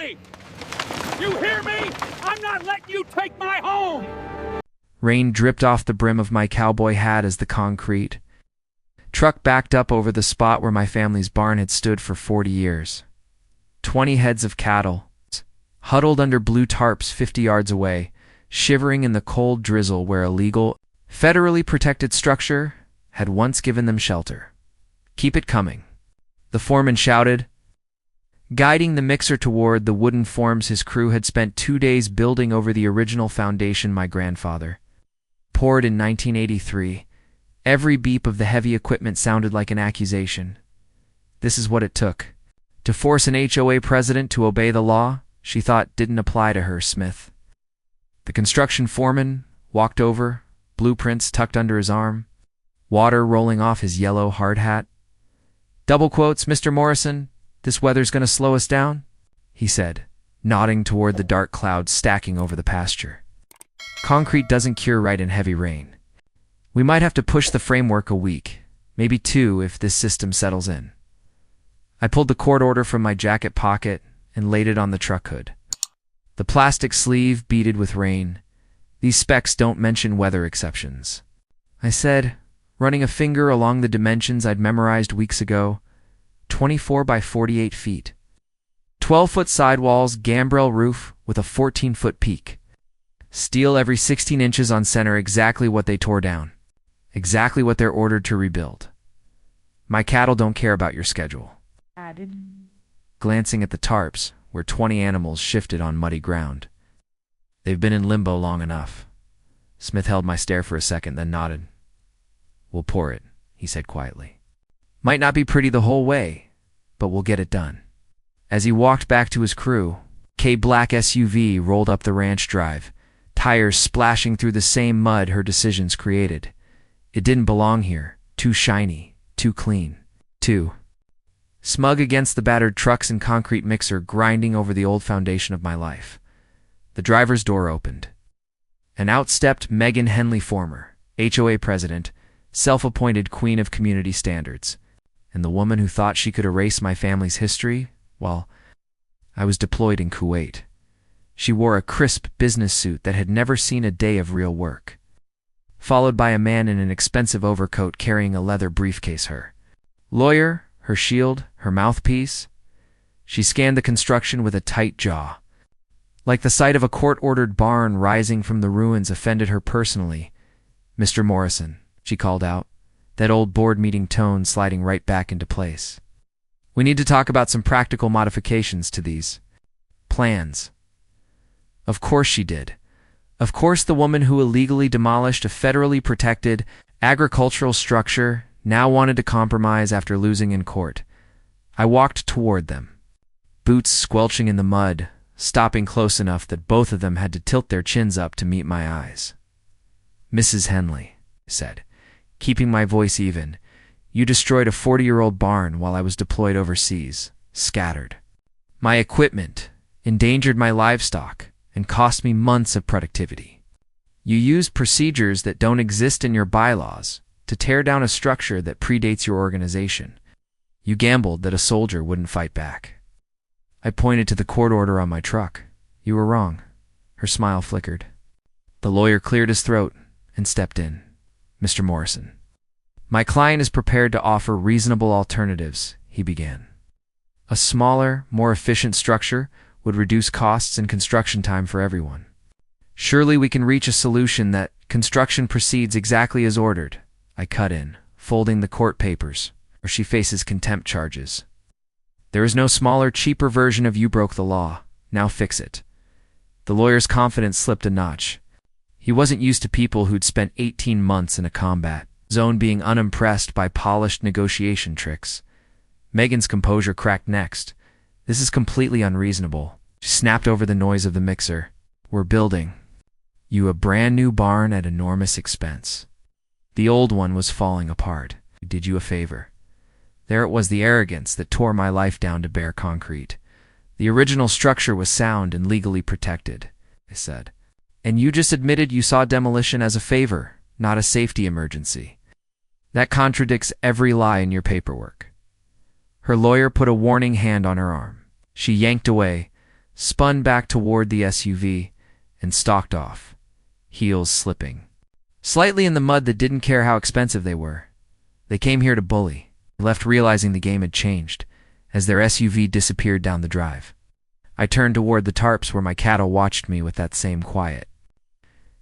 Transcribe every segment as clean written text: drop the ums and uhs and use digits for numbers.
me! You hear me? I'm not letting you take my home! Rain dripped off the brim of my cowboy hat as the concrete truck backed up over the spot where my family's barn had stood for 40 years. 20 heads of cattle, huddled under blue tarps 50 yards away, shivering in the cold drizzle where a legal, federally protected structure had once given them shelter. "Keep it coming," the foreman shouted, guiding the mixer toward the wooden forms his crew had spent 2 days building over the original foundation my grandfather poured in 1983. Every beep of the heavy equipment sounded like an accusation. This is what it took. To force an HOA president to obey the law she thought didn't apply to her, Smith. The construction foreman walked over, blueprints tucked under his arm, water rolling off his yellow hard hat. "Double quotes, Mr. Morrison, this weather's going to slow us down," he said, nodding toward the dark clouds stacking over the pasture. "Concrete doesn't cure right in heavy rain. We might have to push the framework a week, maybe 2 if this system settles in." I pulled the court order from my jacket pocket and laid it on the truck hood. The plastic sleeve beaded with rain. "These specs don't mention weather exceptions," I said, running a finger along the dimensions I'd memorized weeks ago. 24 by 48 feet. 12-foot sidewalls, gambrel roof with a 14-foot peak. Steel every 16 inches on center, exactly what they tore down. Exactly what they're ordered to rebuild. "My cattle don't care about your schedule." Glancing at the tarps, where 20 animals shifted on muddy ground. "They've been in limbo long enough." Smith held my stare for a second, then nodded. "We'll pour it," he said quietly. "Might not be pretty the whole way, but we'll get it done." As he walked back to his crew, black SUV rolled up the ranch drive, tires splashing through the same mud her decisions created. It didn't belong here. Too shiny, too clean, too smug against the battered trucks and concrete mixer grinding over the old foundation of my life. The driver's door opened, and out stepped Megan Henley Former, HOA president, self-appointed queen of community standards, and the woman who thought she could erase my family's history while I was deployed in Kuwait. She wore a crisp business suit that had never seen a day of real work, followed by a man in an expensive overcoat carrying a leather briefcase. Her lawyer, her shield, her mouthpiece. She scanned the construction with a tight jaw. Like the sight of a court-ordered barn rising from the ruins offended her personally. "Mr. Morrison," she called out, that old board meeting tone sliding right back into place. "We need to talk about some practical modifications to these plans." Of course she did. Of course the woman who illegally demolished a federally protected agricultural structure now wanted to compromise after losing in court. I walked toward them, boots squelching in the mud, stopping close enough that both of them had to tilt their chins up to meet my eyes. "Mrs. Henley," I said, keeping my voice even, "you destroyed a 40-year-old barn while I was deployed overseas, scattered my equipment, endangered my livestock, and cost me months of productivity. You used procedures that don't exist in your bylaws to tear down a structure that predates your organization. You gambled that a soldier wouldn't fight back." I pointed to the court order on my truck. "You were wrong." Her smile flickered. The lawyer cleared his throat and stepped in. "Mr. Morrison, my client is prepared to offer reasonable alternatives," he began. "A smaller, more efficient structure would reduce costs and construction time for everyone. Surely we can reach a solution that construction proceeds exactly as ordered," I cut in, folding the court papers, "or she faces contempt charges. There is no smaller, cheaper version of 'you broke the law, now fix it.'" The lawyer's confidence slipped a notch. He wasn't used to people who'd spent 18 months in a combat zone being unimpressed by polished negotiation tricks. Megan's composure cracked next. "This is completely unreasonable." She snapped over the noise of the mixer. "We're building you a brand new barn at enormous expense. The old one was falling apart. We did you a favor." There it was, the arrogance that tore my life down to bare concrete. "The original structure was sound and legally protected," I said. "And you just admitted you saw demolition as a favor, not a safety emergency. That contradicts every lie in your paperwork." Her lawyer put a warning hand on her arm. She yanked away, spun back toward the SUV, and stalked off, heels slipping. Slightly in the mud that didn't care how expensive they were. They came here to bully, left realizing the game had changed, as their SUV disappeared down the drive. I turned toward the tarps where my cattle watched me with that same quiet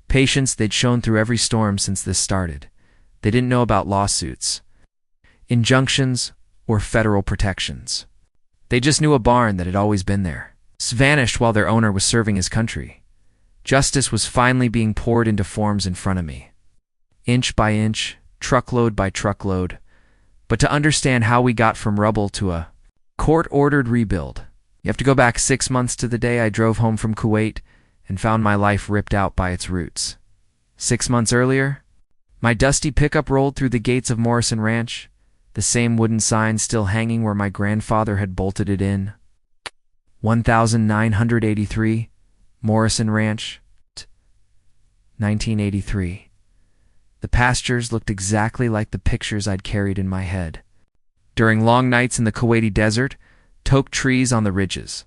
patience they'd shown through every storm since this started. They didn't know about lawsuits, injunctions, or federal protections. They just knew a barn that had always been there, vanished while their owner was serving his country. Justice was finally being poured into forms in front of me, inch by inch, truckload by truckload. But to understand how we got from rubble to a court-ordered rebuild, you have to go back 6 months to the day I drove home from Kuwait and found my life ripped out by its roots. 6 months earlier, my dusty pickup rolled through the gates of Morrison Ranch, the same wooden sign still hanging where my grandfather had bolted it in. 1983, Morrison Ranch, 1983. The pastures looked exactly like the pictures I'd carried in my head. During long nights in the Kuwaiti desert, toke trees on the ridges,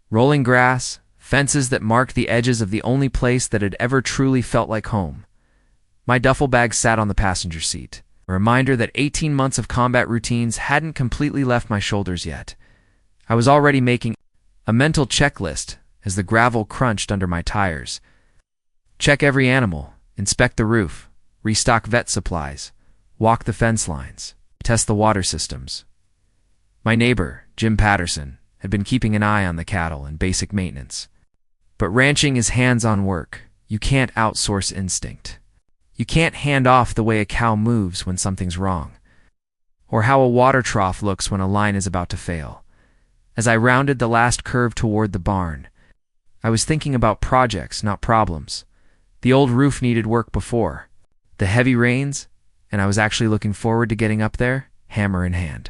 rolling grass, fences that marked the edges of the only place that had ever truly felt like home. My duffel bag sat on the passenger seat, a reminder that 18 months of combat routines hadn't completely left my shoulders yet. I was already making a mental checklist as the gravel crunched under my tires. Check every animal, inspect the roof, restock vet supplies, walk the fence lines, test the water systems. My neighbor, Jim Patterson, had been keeping an eye on the cattle and basic maintenance. But ranching is hands-on work. You can't outsource instinct. You can't hand off the way a cow moves when something's wrong, or how a water trough looks when a line is about to fail. As I rounded the last curve toward the barn, I was thinking about projects, not problems. The old roof needed work before the heavy rains, and I was actually looking forward to getting up there, hammer in hand,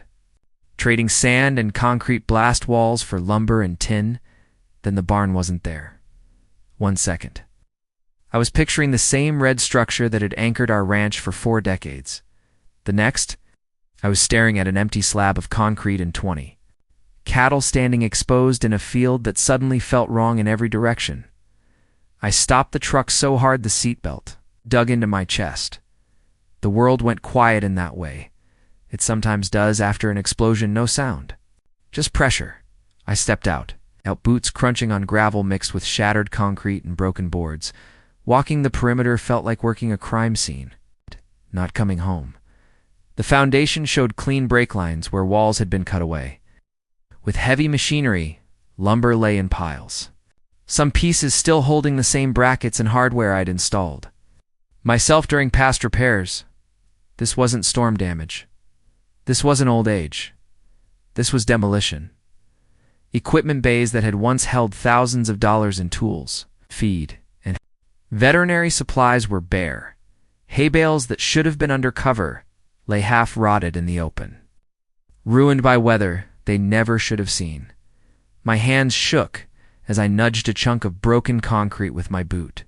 trading sand and concrete blast walls for lumber and tin. Then the barn wasn't there. 1 second. I was picturing the same red structure that had anchored our ranch for 4 decades. The next, I was staring at an empty slab of concrete and 20 cattle standing exposed in a field that suddenly felt wrong in every direction. I stopped the truck so hard the seatbelt dug into my chest. The world went quiet in that way. It sometimes does after an explosion, no sound, just pressure. I stepped out, boots crunching on gravel mixed with shattered concrete and broken boards. Walking the perimeter felt like working a crime scene, not coming home. The foundation showed clean brake lines where walls had been cut away. With heavy machinery, lumber lay in piles, some pieces still holding the same brackets and hardware I'd installed myself during past repairs. This wasn't storm damage. This wasn't old age. This was demolition. Equipment bays that had once held thousands of dollars in tools, feed, and veterinary supplies were bare. Hay bales that should have been under cover lay half-rotted in the open, ruined by weather they never should have seen. My hands shook as I nudged a chunk of broken concrete with my boot,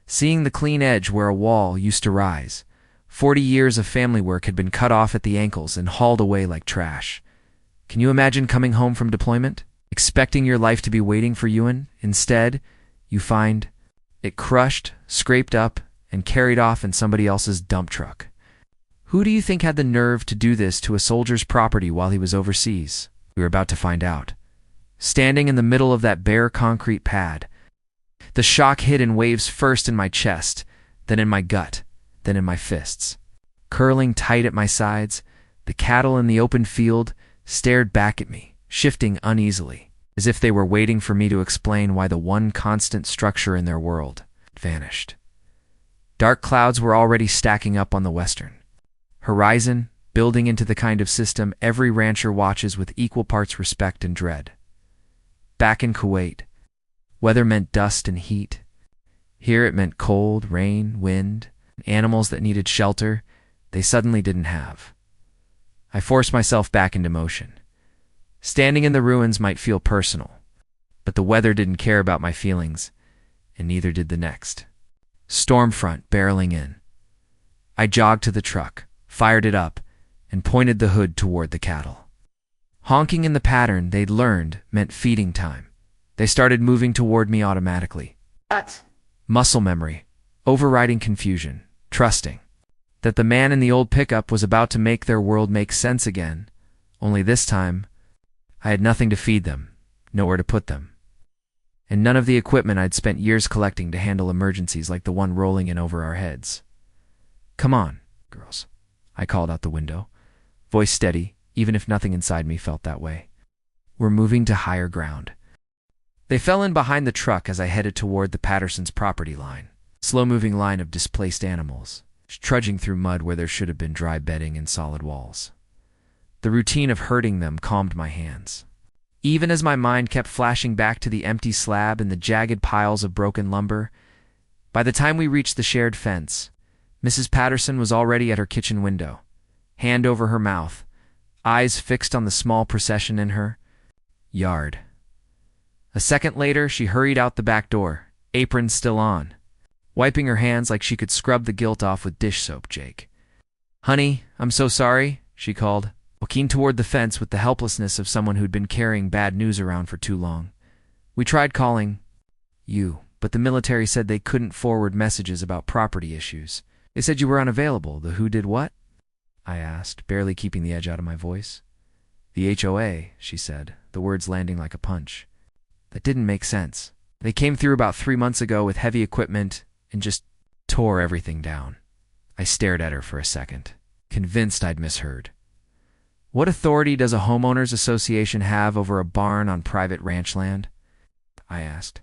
seeing the clean edge where a wall used to rise. 40 years of family work had been cut off at the ankles and hauled away like trash. Can you imagine coming home from deployment, expecting your life to be waiting for you, and instead, you find it crushed, scraped up, and carried off in somebody else's dump truck? Who do you think had the nerve to do this to a soldier's property while he was overseas? We were about to find out. Standing in the middle of that bare concrete pad, the shock hit in waves, first in my chest, then in my gut, then in my fists. Curling tight at my sides, the cattle in the open field stared back at me, shifting uneasily, as if they were waiting for me to explain why the one constant structure in their world vanished. Dark clouds were already stacking up on the western horizon, building into the kind of system every rancher watches with equal parts respect and dread. Back in Kuwait, weather meant dust and heat. Here it meant cold, rain, wind, animals that needed shelter they suddenly didn't have. I forced myself back into motion. Standing in the ruins might feel personal, but the weather didn't care about my feelings, and neither did the next. Storm front barreling in. I jogged to the truck, fired it up, and pointed the hood toward the cattle. Honking in the pattern they'd learned meant feeding time. They started moving toward me automatically. What? Muscle memory, overriding confusion, trusting that the man in the old pickup was about to make their world make sense again, only this time, I had nothing to feed them, nowhere to put them, and none of the equipment I'd spent years collecting to handle emergencies like the one rolling in over our heads. "Come on, girls," I called out the window, voice steady, even if nothing inside me felt that way. "We're moving to higher ground." They fell in behind the truck as I headed toward the Pattersons' property line, slow-moving line of displaced animals, trudging through mud where there should have been dry bedding and solid walls. The routine of herding them calmed my hands. Even as my mind kept flashing back to the empty slab and the jagged piles of broken lumber, by the time we reached the shared fence, Mrs. Patterson was already at her kitchen window, hand over her mouth, eyes fixed on the small procession in her yard. A second later, she hurried out the back door, apron still on, wiping her hands like she could scrub the guilt off with dish soap. "Jake. Honey, I'm so sorry," she called, walking toward the fence with the helplessness of someone who'd been carrying bad news around for too long. "We tried calling you, but the military said they couldn't forward messages about property issues. They said you were unavailable. The who did what?" I asked, barely keeping the edge out of my voice. "The HOA," she said, the words landing like a punch. "That didn't make sense. They came through about 3 months ago with heavy equipment and just tore everything down." I stared at her for a second, convinced I'd misheard. "What authority does a homeowners association have over a barn on private ranch land?" I asked.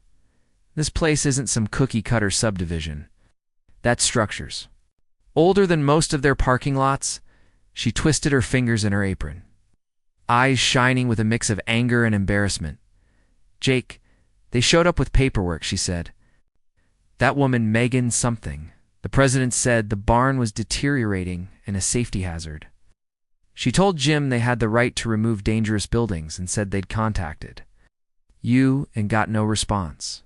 "This place isn't some cookie-cutter subdivision. That's structures. Older than most of their parking lots." She twisted her fingers in her apron, eyes shining with a mix of anger and embarrassment. "Jake, they showed up with paperwork," she said. "That woman Megan something. The president said the barn was deteriorating and a safety hazard. She told Jim they had the right to remove dangerous buildings and said they'd contacted you and got no response."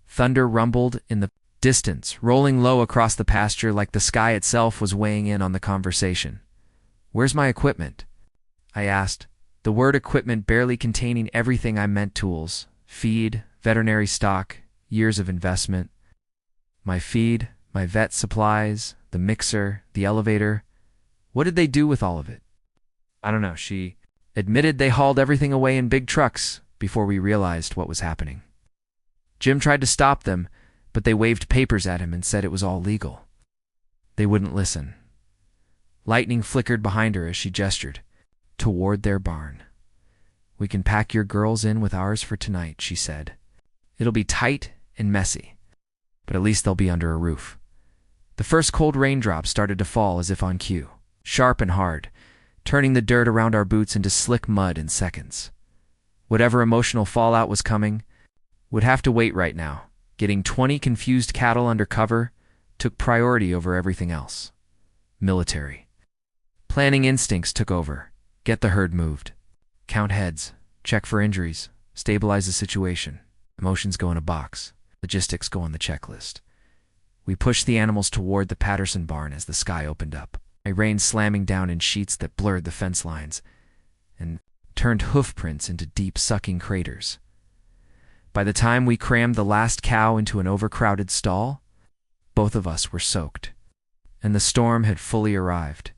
Thunder rumbled in the distance, rolling low across the pasture like the sky itself was weighing in on the conversation. "Where's my equipment?" I asked, the word equipment barely containing everything I meant: tools, feed, veterinary stock, years of investment. My feed, my vet supplies, the mixer, the elevator. What did they do with all of it? "I don't know," she admitted. "They hauled everything away in big trucks before we realized what was happening. Jim tried to stop them, but they waved papers at him and said it was all legal. They wouldn't listen." Lightning flickered behind her as she gestured toward their barn. "We can pack your girls in with ours for tonight," she said. "It'll be tight and messy, but at least they'll be under a roof." The first cold raindrops started to fall as if on cue, sharp and hard, turning the dirt around our boots into slick mud in seconds. Whatever emotional fallout was coming would have to wait right now. Getting 20 confused cattle under cover took priority over everything else. Military planning instincts took over. Get the herd moved. Count heads. Check for injuries. Stabilize the situation. Emotions go in a box. Logistics go on the checklist. We pushed the animals toward the Patterson barn as the sky opened up. Rain slamming down in sheets that blurred the fence lines and turned hoof prints into deep sucking craters. By the time we crammed the last cow into an overcrowded stall, both of us were soaked, and the storm had fully arrived.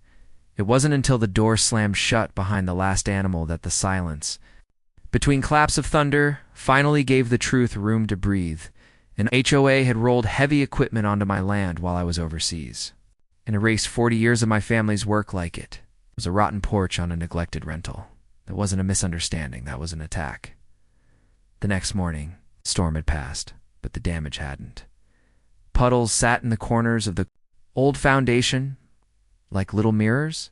It wasn't until the door slammed shut behind the last animal that the silence, between claps of thunder, finally gave the truth room to breathe. An HOA had rolled heavy equipment onto my land while I was overseas, and erased 40 years of my family's work like it. It was a rotten porch on a neglected rental. That wasn't a misunderstanding, that was an attack. The next morning, the storm had passed, but the damage hadn't. Puddles sat in the corners of the old foundation like little mirrors,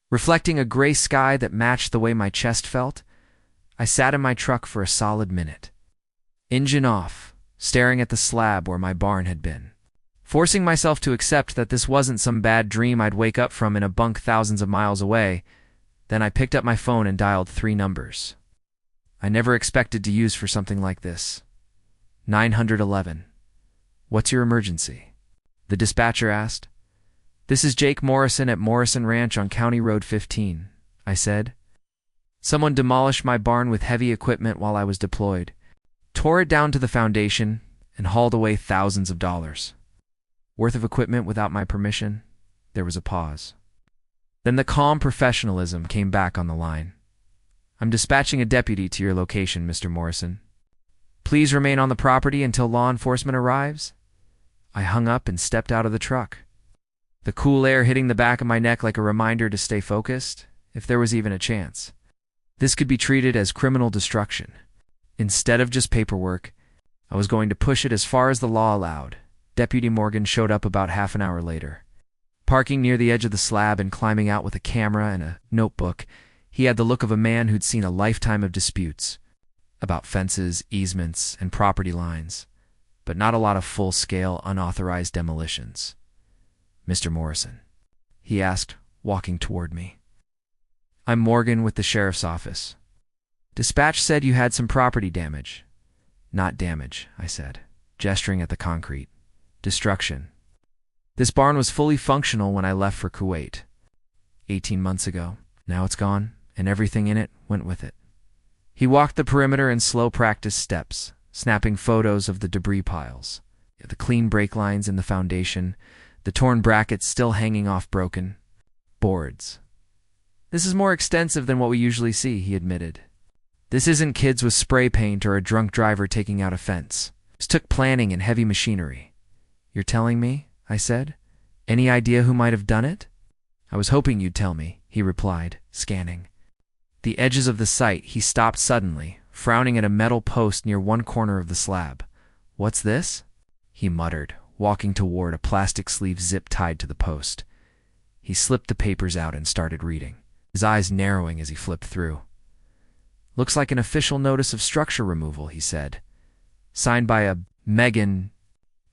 reflecting a gray sky that matched the way my chest felt. I sat in my truck for a solid minute, engine off, staring at the slab where my barn had been, forcing myself to accept that this wasn't some bad dream I'd wake up from in a bunk thousands of miles away. Then I picked up my phone and dialed 3 numbers I never expected to use for something like this. 911. "What's your emergency?" the dispatcher asked. "This is Jake Morrison at Morrison Ranch on County Road 15, I said. "Someone demolished my barn with heavy equipment while I was deployed. tore it down to the foundation, and hauled away thousands of dollars worth of equipment without my permission. There was a pause. Then the calm professionalism came back on the line. I'm dispatching a deputy to your location, Mr. Morrison. Please remain on the property until law enforcement arrives. I hung up and stepped out of the truck, the cool air hitting the back of my neck like a reminder to stay focused, if there was even a chance. This could be treated as criminal destruction. Instead of just paperwork, I was going to push it as far as the law allowed. Deputy Morgan showed up about half an hour later. Parking near the edge of the slab and climbing out with a camera and a notebook, he had the look of a man who'd seen a lifetime of disputes about fences, easements, and property lines, but not a lot of full-scale, unauthorized demolitions. Mr. Morrison, he asked, walking toward me. I'm Morgan with the sheriff's office. Dispatch said you had some property damage. Not damage, I said, gesturing at the concrete. Destruction. This barn was fully functional when I left for Kuwait 18 months ago. Now it's gone, and everything in it went with it. He walked the perimeter in slow practice steps, snapping photos of the debris piles, the clean brake lines in the foundation, the torn brackets still hanging off broken boards. This is more extensive than what we usually see, he admitted. This isn't kids with spray paint or a drunk driver taking out a fence. This took planning and heavy machinery. You're telling me? I said. Any idea who might have done it? I was hoping you'd tell me, he replied, scanning the edges of the site. He stopped suddenly, frowning at a metal post near one corner of the slab. What's this? He muttered, walking toward a plastic sleeve zip tied to the post. He slipped the papers out and started reading, his eyes narrowing as he flipped through. Looks like an official notice of structure removal, he said. Signed by a Megan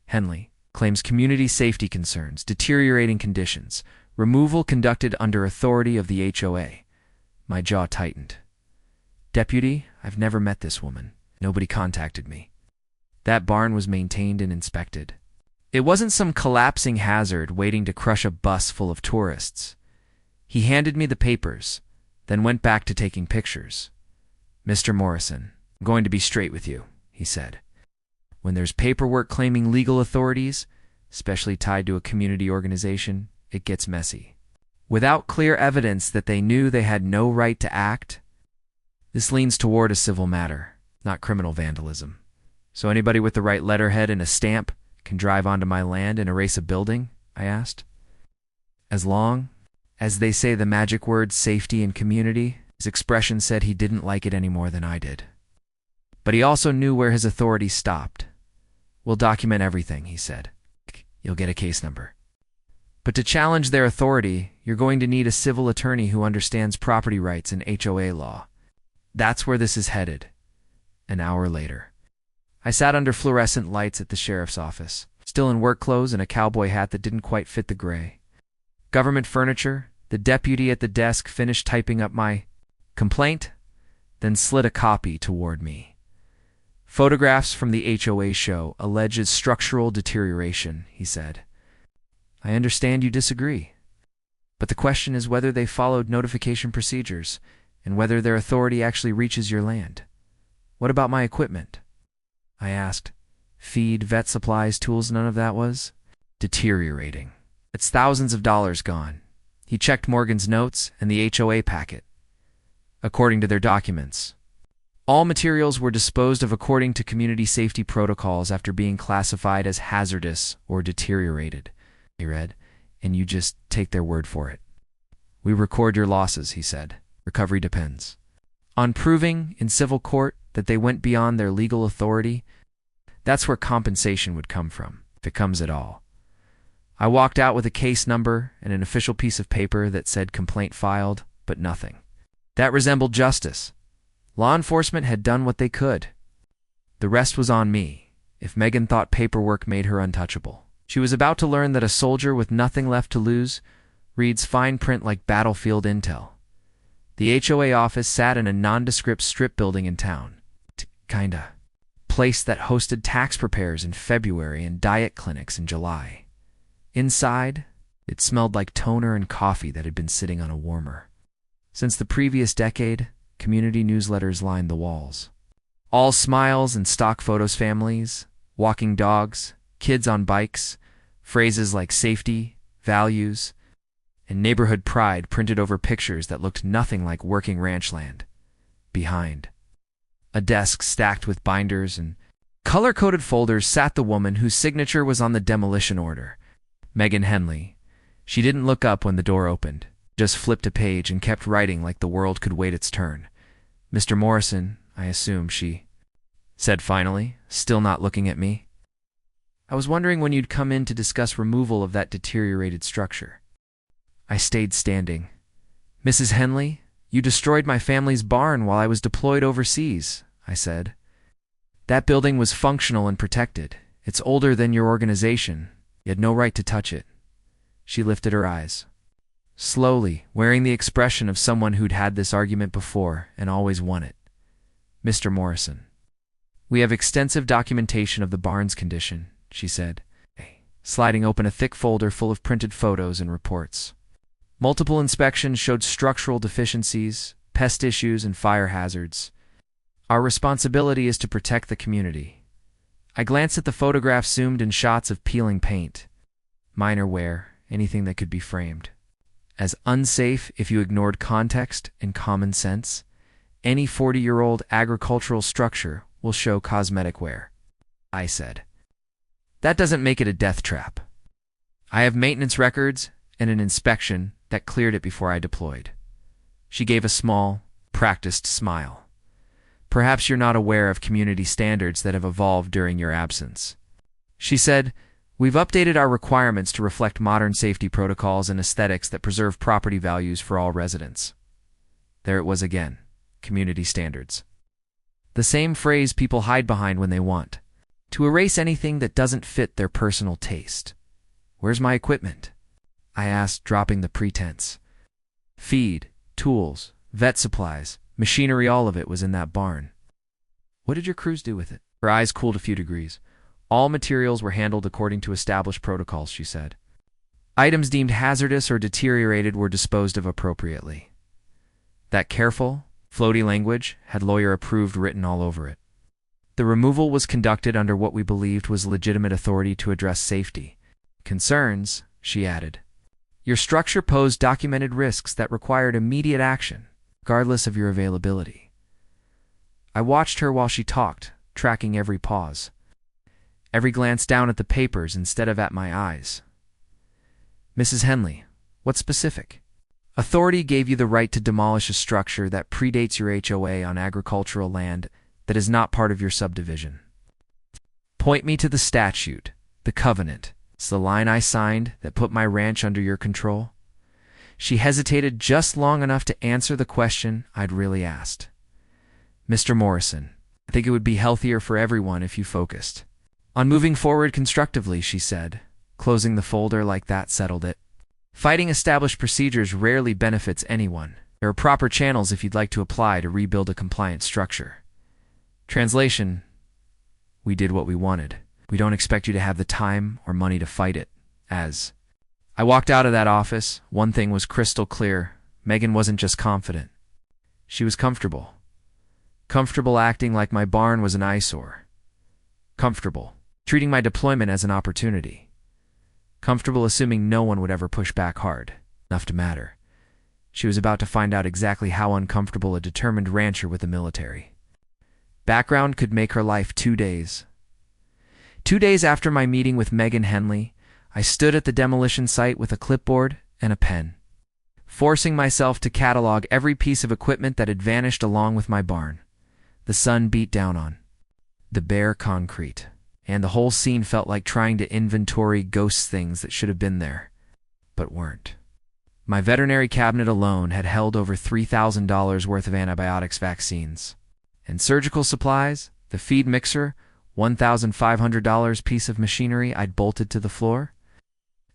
Henley. Claims community safety concerns, deteriorating conditions, removal conducted under authority of the HOA. My jaw tightened. Deputy, I've never met this woman. Nobody contacted me. That barn was maintained and inspected. It wasn't some collapsing hazard waiting to crush a bus full of tourists. He handed me the papers, then went back to taking pictures. Mr. Morrison, I'm going to be straight with you, he said. When there's paperwork claiming legal authorities, especially tied to a community organization, it gets messy. Without clear evidence that they knew they had no right to act, this leans toward a civil matter, not criminal vandalism. So anybody with the right letterhead and a stamp can drive onto my land and erase a building? I asked. As long as they say the magic words safety and community, his expression said he didn't like it any more than I did. But he also knew where his authority stopped. We'll document everything, he said. You'll get a case number. But to challenge their authority, you're going to need a civil attorney who understands property rights and HOA law. That's where this is headed. An hour later, I sat under fluorescent lights at the sheriff's office, still in work clothes and a cowboy hat that didn't quite fit the gray. Government furniture, the deputy at the desk finished typing up my complaint, then slid a copy toward me. Photographs from the HOA show alleges structural deterioration, he said. I understand you disagree, but the question is whether they followed notification procedures and whether their authority actually reaches your land. What about my equipment? I asked. Feed, vet supplies, tools, none of that was? Deteriorating. It's thousands of dollars gone. He checked Morgan's notes and the HOA packet. According to their documents, all materials were disposed of according to community safety protocols after being classified as hazardous or deteriorated, he read, and you just take their word for it. We record your losses, he said. Recovery depends on proving in civil court that they went beyond their legal authority. That's where compensation would come from, if it comes at all. I walked out with a case number and an official piece of paper that said complaint filed, but nothing. That resembled justice. Law enforcement had done what they could. The rest was on me, if Megan thought paperwork made her untouchable. She was about to learn that a soldier with nothing left to lose reads fine print like battlefield intel. The HOA office sat in a nondescript strip building in town. Kinda. Place that hosted tax preparers in February and diet clinics in July. Inside, it smelled like toner and coffee that had been sitting on a warmer. Since the previous decade, community newsletters lined the walls. All smiles and stock photos, families, walking dogs, kids on bikes, phrases like safety, values, and neighborhood pride printed over pictures that looked nothing like working ranch land. Behind a desk stacked with binders and color-coded folders sat the woman whose signature was on the demolition order, Megan Henley. She didn't look up when the door opened, just flipped a page and kept writing like the world could wait its turn. "Mr. Morrison, I assume," she said finally, still not looking at me. "I was wondering when you'd come in to discuss removal of that deteriorated structure." I stayed standing. "Mrs. Henley, you destroyed my family's barn while I was deployed overseas," I said. "That building was functional and protected. It's older than your organization. You had no right to touch it." She lifted her eyes, slowly, wearing the expression of someone who'd had this argument before and always won it. "Mr. Morrison, we have extensive documentation of the barn's condition," she said, sliding open a thick folder full of printed photos and reports. Multiple inspections showed structural deficiencies, pest issues, and fire hazards. Our responsibility is to protect the community. I glanced at the photographs zoomed in shots of peeling paint, minor wear, anything that could be framed as unsafe if you ignored context and common sense. Any 40-year-old agricultural structure will show cosmetic wear, I said. That doesn't make it a death trap. I have maintenance records and an inspection that cleared it before I deployed. She gave a small, practiced smile. Perhaps you're not aware of community standards that have evolved during your absence. She said, "We've updated our requirements to reflect modern safety protocols and aesthetics that preserve property values for all residents." There it was again, community standards. The same phrase people hide behind when they want to erase anything that doesn't fit their personal taste. "Where's my equipment?" I asked, dropping the pretense. "Feed, tools, vet supplies, machinery, all of it was in that barn." "What did your crews do with it?" Her eyes cooled a few degrees. "All materials were handled according to established protocols," she said. "Items deemed hazardous or deteriorated were disposed of appropriately." That careful, floaty language had lawyer-approved written all over it. The removal was conducted under what we believed was legitimate authority to address safety concerns, she added. "Your structure posed documented risks that required immediate action, regardless of your availability." I watched her while she talked, tracking every pause, every glance down at the papers instead of at my eyes. "Mrs. Henley, what specific authority gave you the right to demolish a structure that predates your HOA on agricultural land that is not part of your subdivision? Point me to the statute, the covenant. It's the line I signed that put my ranch under your control." She hesitated just long enough to answer the question I'd really asked. "Mr. Morrison, I think it would be healthier for everyone if you focused on moving forward constructively," she said, closing the folder like that settled it. "Fighting established procedures rarely benefits anyone. There are proper channels if you'd like to apply to rebuild a compliant structure." Translation: we did what we wanted. We don't expect you to have the time or money to fight it. As I walked out of that office, one thing was crystal clear. Megan wasn't just confident. She was comfortable. Comfortable acting like my barn was an eyesore. Comfortable treating my deployment as an opportunity. Comfortable assuming no one would ever push back hard enough to matter. She was about to find out exactly how uncomfortable a determined rancher with the military background could make her life 2 days. 2 days after my meeting with Megan Henley, I stood at the demolition site with a clipboard and a pen, forcing myself to catalog every piece of equipment that had vanished along with my barn. The sun beat down on the bare concrete, and the whole scene felt like trying to inventory ghost things that should have been there, but weren't. My veterinary cabinet alone had held over $3,000 worth of antibiotics, vaccines, and surgical supplies. The feed mixer, $1,500 piece of machinery I'd bolted to the floor,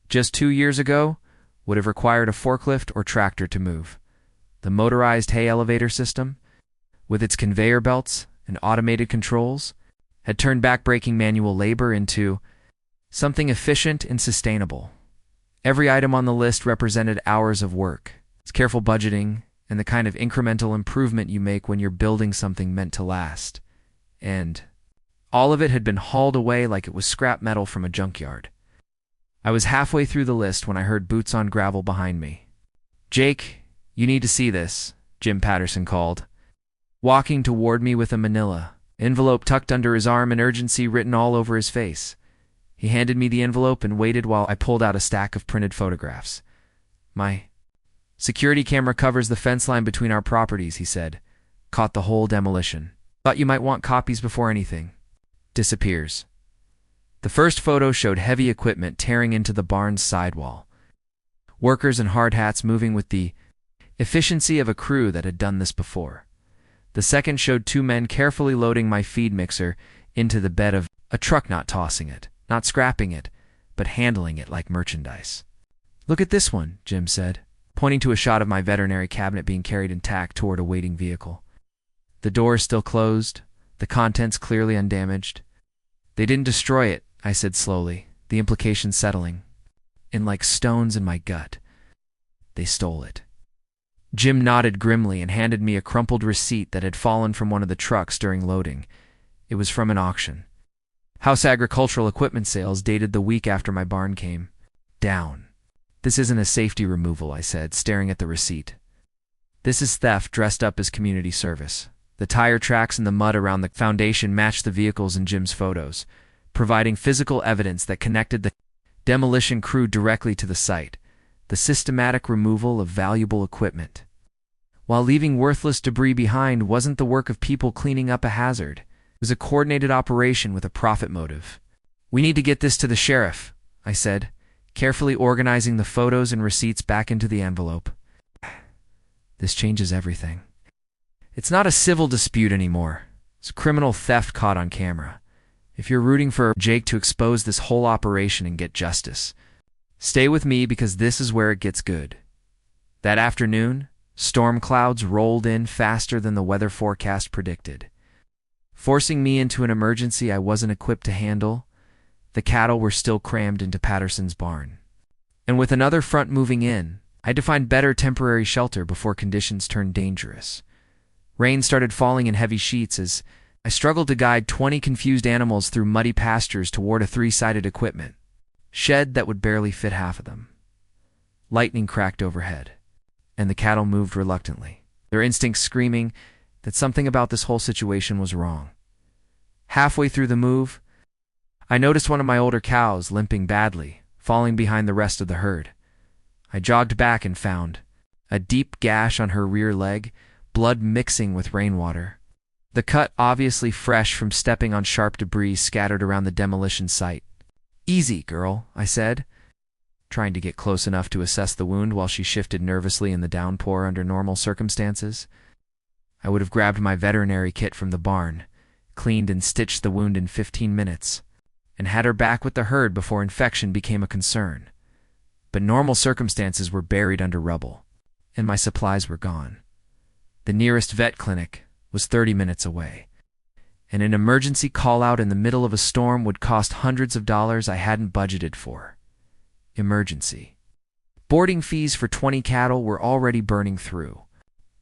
just 2 years ago, would have required a forklift or tractor to move. The motorized hay elevator system, with its conveyor belts and automated controls, had turned back-breaking manual labor into something efficient and sustainable. Every item on the list represented hours of work. It's careful budgeting and the kind of incremental improvement you make when you're building something meant to last. and all of it had been hauled away like it was scrap metal from a junkyard. I was halfway through the list when I heard boots on gravel behind me. "Jake, you need to see this," Jim Patterson called, walking toward me with a manila envelope tucked under his arm and urgency written all over his face. He handed me the envelope and waited while I pulled out a stack of printed photographs. "My security camera covers the fence line between our properties," he said. "Caught the whole demolition. Thought you might want copies before anything." Disappears. The first photo showed heavy equipment tearing into the barn's sidewall. Workers in hard hats moving with the efficiency of a crew that had done this before. The second showed two men carefully loading my feed mixer into the bed of a truck, not tossing it, not scrapping it, but handling it like merchandise. "Look at this one," Jim said, pointing to a shot of my veterinary cabinet being carried intact toward a waiting vehicle. The door still closed, the contents clearly undamaged. "They didn't destroy it," I said slowly, the implication settling in like stones in my gut. "They stole it." Jim nodded grimly and handed me a crumpled receipt that had fallen from one of the trucks during loading. It was from an auction. House agricultural equipment sales dated the week after my barn came down. "This isn't a safety removal," I said, staring at the receipt. "This is theft dressed up as community service." The tire tracks and the mud around the foundation matched the vehicles in Jim's photos, providing physical evidence that connected the demolition crew directly to the site. The systematic removal of valuable equipment, while leaving worthless debris behind, wasn't the work of people cleaning up a hazard. It was a coordinated operation with a profit motive. "We need to get this to the sheriff," I said, carefully organizing the photos and receipts back into the envelope. "This changes everything. It's not a civil dispute anymore. It's criminal theft caught on camera. If you're rooting for Jake to expose this whole operation and get justice, stay with me, because this is where it gets good." That afternoon, storm clouds rolled in faster than the weather forecast predicted, forcing me into an emergency I wasn't equipped to handle. The cattle were still crammed into Patterson's barn, and with another front moving in, I had to find better temporary shelter before conditions turned dangerous. Rain started falling in heavy sheets as I struggled to guide 20 confused animals through muddy pastures toward a 3-sided equipment shed that would barely fit half of them. Lightning cracked overhead, and the cattle moved reluctantly, their instincts screaming that something about this whole situation was wrong. Halfway through the move, I noticed one of my older cows limping badly, falling behind the rest of the herd. I jogged back and found a deep gash on her rear leg, blood mixing with rainwater. The cut obviously fresh from stepping on sharp debris scattered around the demolition site. "Easy, girl," I said, trying to get close enough to assess the wound while she shifted nervously in the downpour under normal circumstances. I would have grabbed my veterinary kit from the barn, cleaned and stitched the wound in 15 minutes, and had her back with the herd before infection became a concern. But normal circumstances were buried under rubble, and my supplies were gone. The nearest vet clinic was 30 minutes away, and an emergency call-out in the middle of a storm would cost hundreds of dollars I hadn't budgeted for. Emergency. Boarding fees for 20 cattle were already burning through.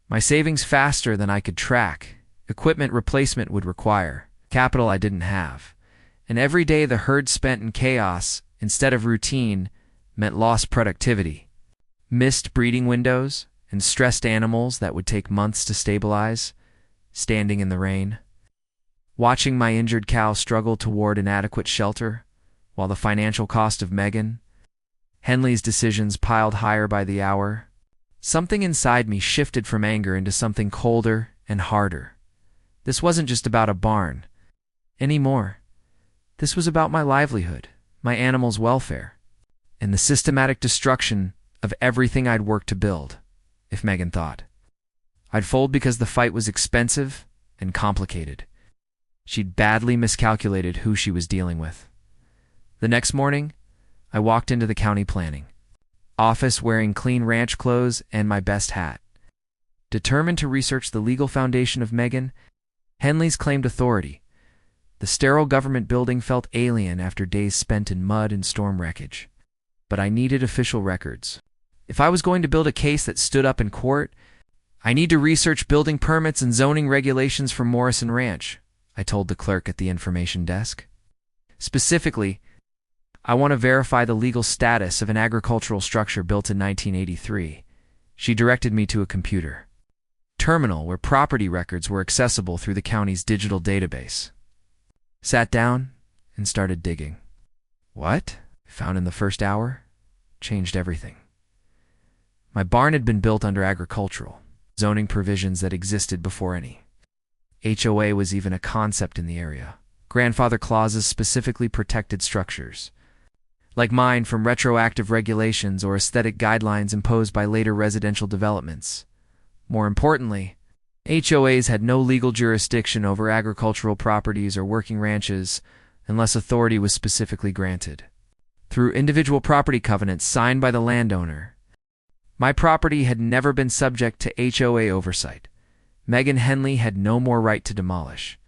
My savings faster than I could track. Equipment replacement would require capital I didn't have. And every day the herd spent in chaos instead of routine meant lost productivity, missed breeding windows, and stressed animals that would take months to stabilize, standing in the rain. Watching my injured cow struggle toward inadequate shelter, while the financial cost of Megan, Henley's decisions piled higher by the hour, something inside me shifted from anger into something colder and harder. This wasn't just about a barn anymore. This was about my livelihood, my animals' welfare, and the systematic destruction of everything I'd worked to build, if Megan thought I'd fold because the fight was expensive and complicated. She'd badly miscalculated who she was dealing with. The next morning, I walked into the county planning office wearing clean ranch clothes and my best hat. Determined to research the legal foundation of Megan, Henley's claimed authority. The sterile government building felt alien after days spent in mud and storm wreckage. But I needed official records. If I was going to build a case that stood up in court, I need to research building permits and zoning regulations for Morrison Ranch. I told the clerk at the information desk. Specifically, I want to verify the legal status of an agricultural structure built in 1983. She directed me to a computer terminal where property records were accessible through the county's digital database. Sat down and started digging. What I found in the first hour changed everything. My barn had been built under agricultural zoning provisions that existed before any HOA was even a concept in the area. Grandfather clauses specifically protected structures, like mine, from retroactive regulations or aesthetic guidelines imposed by later residential developments. More importantly, HOAs had no legal jurisdiction over agricultural properties or working ranches unless authority was specifically granted. Through individual property covenants signed by the landowner, my property had never been subject to HOA oversight. Megan Henley had no more right to demolish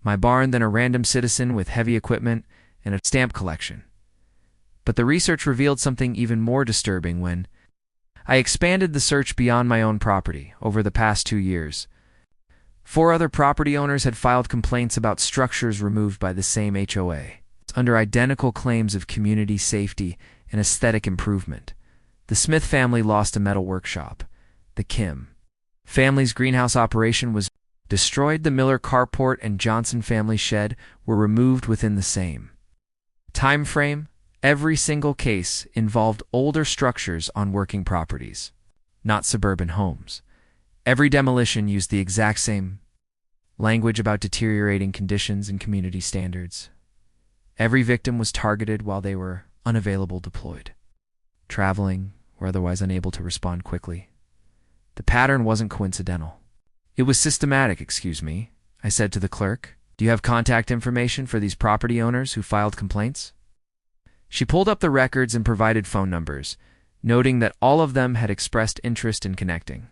my barn than a random citizen with heavy equipment and a stamp collection. But the research revealed something even more disturbing when I expanded the search beyond my own property. Over the past 2 years, 4 other property owners had filed complaints about structures removed by the same HOA under identical claims of community safety and aesthetic improvement. The Smith family lost a metal workshop. The Kim family's greenhouse operation was destroyed. The Miller carport and Johnson family shed were removed within the same time frame. Every single case involved older structures on working properties, not suburban homes. Every demolition used the exact same language about deteriorating conditions and community standards. Every victim was targeted while they were unavailable, deployed, traveling, or otherwise unable to respond quickly. The pattern wasn't coincidental. It was systematic. Excuse me, I said to the clerk. Do you have contact information for these property owners who filed complaints? She pulled up the records and provided phone numbers, noting that all of them had expressed interest in connecting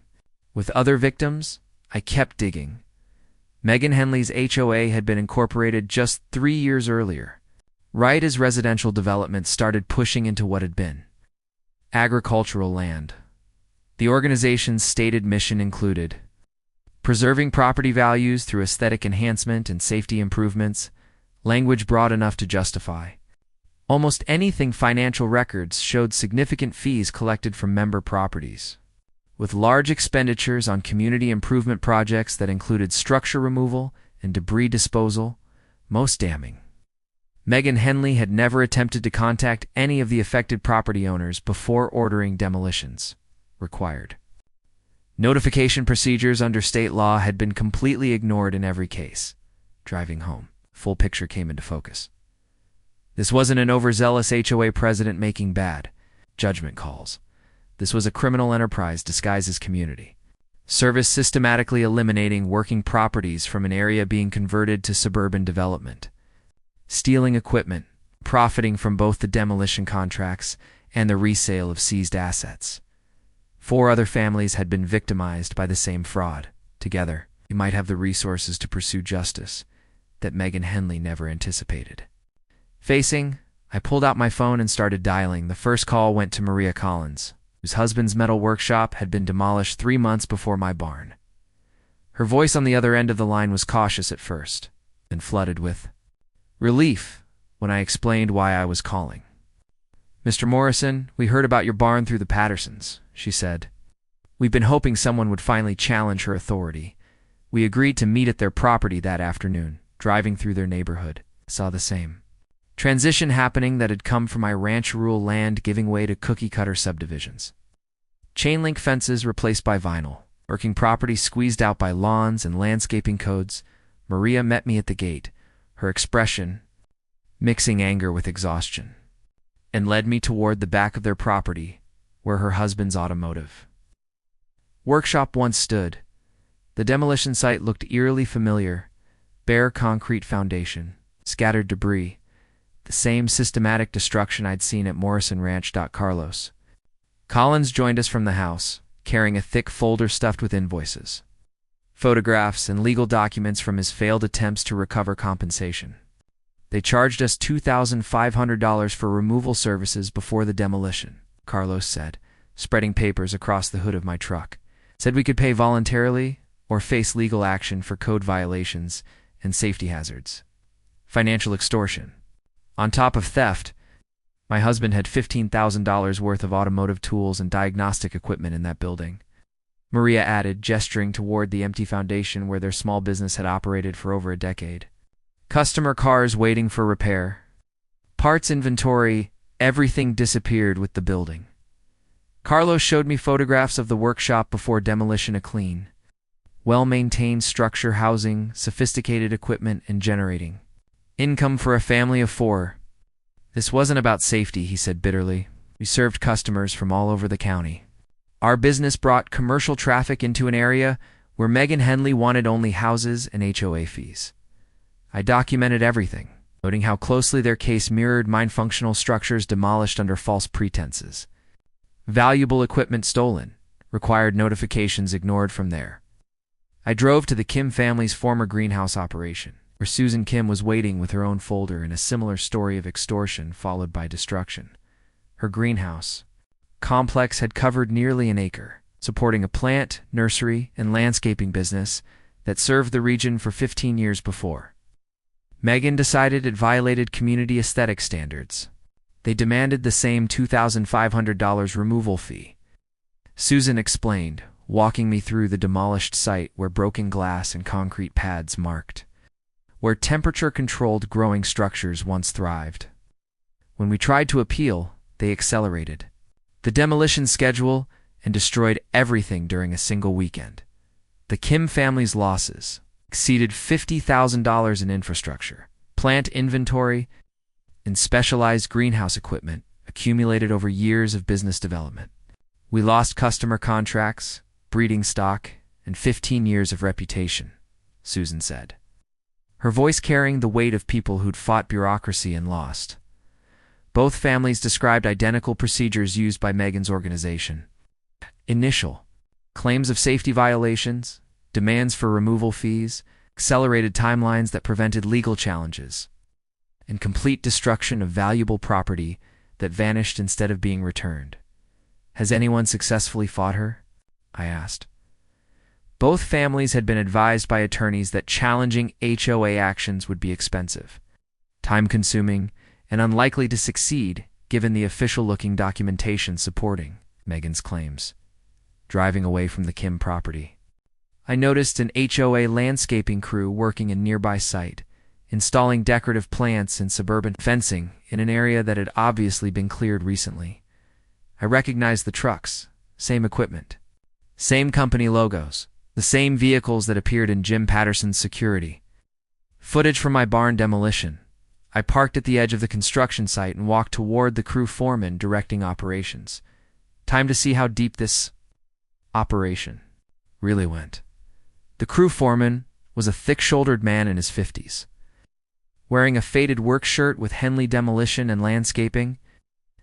with other victims. I kept digging. Megan Henley's HOA had been incorporated just 3 years earlier, right as residential development started pushing into what had been agricultural land. The organization's stated mission included preserving property values through aesthetic enhancement and safety improvements, language broad enough to justify almost anything. Financial records showed significant fees collected from member properties, with large expenditures on community improvement projects that included structure removal and debris disposal. Most damning, Megan Henley had never attempted to contact any of the affected property owners before ordering demolitions required. Notification procedures under state law had been completely ignored in every case. Driving home, full picture came into focus. This wasn't an overzealous HOA president making bad judgment calls. This was a criminal enterprise disguised as community service, systematically eliminating working properties from an area being converted to suburban development, stealing equipment, profiting from both the demolition contracts and the resale of seized assets. 4 other families had been victimized by the same fraud. Together, we might have the resources to pursue justice that Megan Henley never anticipated. I pulled out my phone and started dialing. The first call went to Maria Collins, whose husband's metal workshop had been demolished 3 months before my barn. Her voice on the other end of the line was cautious at first, then flooded with relief when I explained why I was calling. "Mr. Morrison, we heard about your barn through the Pattersons," she said. "We've been hoping someone would finally challenge her authority. We agreed to meet at their property that afternoon. Driving through their neighborhood, saw the same transition happening that had come from my ranch rural land giving way to cookie-cutter subdivisions. Chain link fences replaced by vinyl, working property squeezed out by lawns and landscaping codes. Maria met me at the gate, her expression mixing anger with exhaustion, and led me toward the back of their property where her husband's automotive workshop once stood. The demolition site looked eerily familiar. Bare concrete foundation, scattered debris, the same systematic destruction I'd seen at Morrison Ranch. Carlos Collins joined us from the house, carrying a thick folder stuffed with invoices, photographs, and legal documents from his failed attempts to recover compensation. They charged us $2,500 for removal services before the demolition, Carlos said, spreading papers across the hood of my truck. Said we could pay voluntarily or face legal action for code violations and safety hazards. Financial extortion. On top of theft, my husband had $15,000 worth of automotive tools and diagnostic equipment in that building. Maria added, gesturing toward the empty foundation where their small business had operated for over a decade. Customer cars waiting for repair. Parts inventory, everything disappeared with the building. Carlos showed me photographs of the workshop before demolition. A clean, well-maintained structure housing sophisticated equipment and generating income for a family of 4. This wasn't about safety, he said bitterly. We served customers from all over the county. Our business brought commercial traffic into an area where Megan Henley wanted only houses and HOA fees. I documented everything, noting how closely their case mirrored mine. Functional structures demolished under false pretenses. Valuable equipment stolen, required notifications ignored from there. I drove to the Kim family's former greenhouse operation, where Susan Kim was waiting with her own folder in a similar story of extortion followed by destruction. Her greenhouse complex had covered nearly an acre, supporting a plant, nursery, and landscaping business that served the region for 15 years before. Megan decided it violated community aesthetic standards. They demanded the same $2,500 removal fee. Susan explained, walking me through the demolished site where broken glass and concrete pads marked, where temperature-controlled growing structures once thrived. When we tried to appeal, they accelerated the demolition schedule and destroyed everything during a single weekend. The Kim family's losses exceeded $50,000 in infrastructure, plant inventory, and specialized greenhouse equipment accumulated over years of business development. We lost customer contracts, breeding stock, and 15 years of reputation, Susan said, her voice carrying the weight of people who'd fought bureaucracy and lost. Both families described identical procedures used by Megan's organization. Initial claims of safety violations, demands for removal fees, accelerated timelines that prevented legal challenges, and complete destruction of valuable property that vanished instead of being returned. Has anyone successfully fought her? I asked. Both families had been advised by attorneys that challenging HOA actions would be expensive, time-consuming, and unlikely to succeed given the official-looking documentation supporting Megan's claims. Driving away from the Kim property, I noticed an HOA landscaping crew working a nearby site, installing decorative plants and suburban fencing in an area that had obviously been cleared recently. I recognized the trucks, same equipment, same company logos, the same vehicles that appeared in Jim Patterson's security. Footage from my barn demolition. I parked at the edge of the construction site and walked toward the crew foreman directing operations. Time to see how deep this operation really went. The crew foreman was a thick-shouldered man in his 50s. Wearing a faded work shirt with Henley Demolition and Landscaping,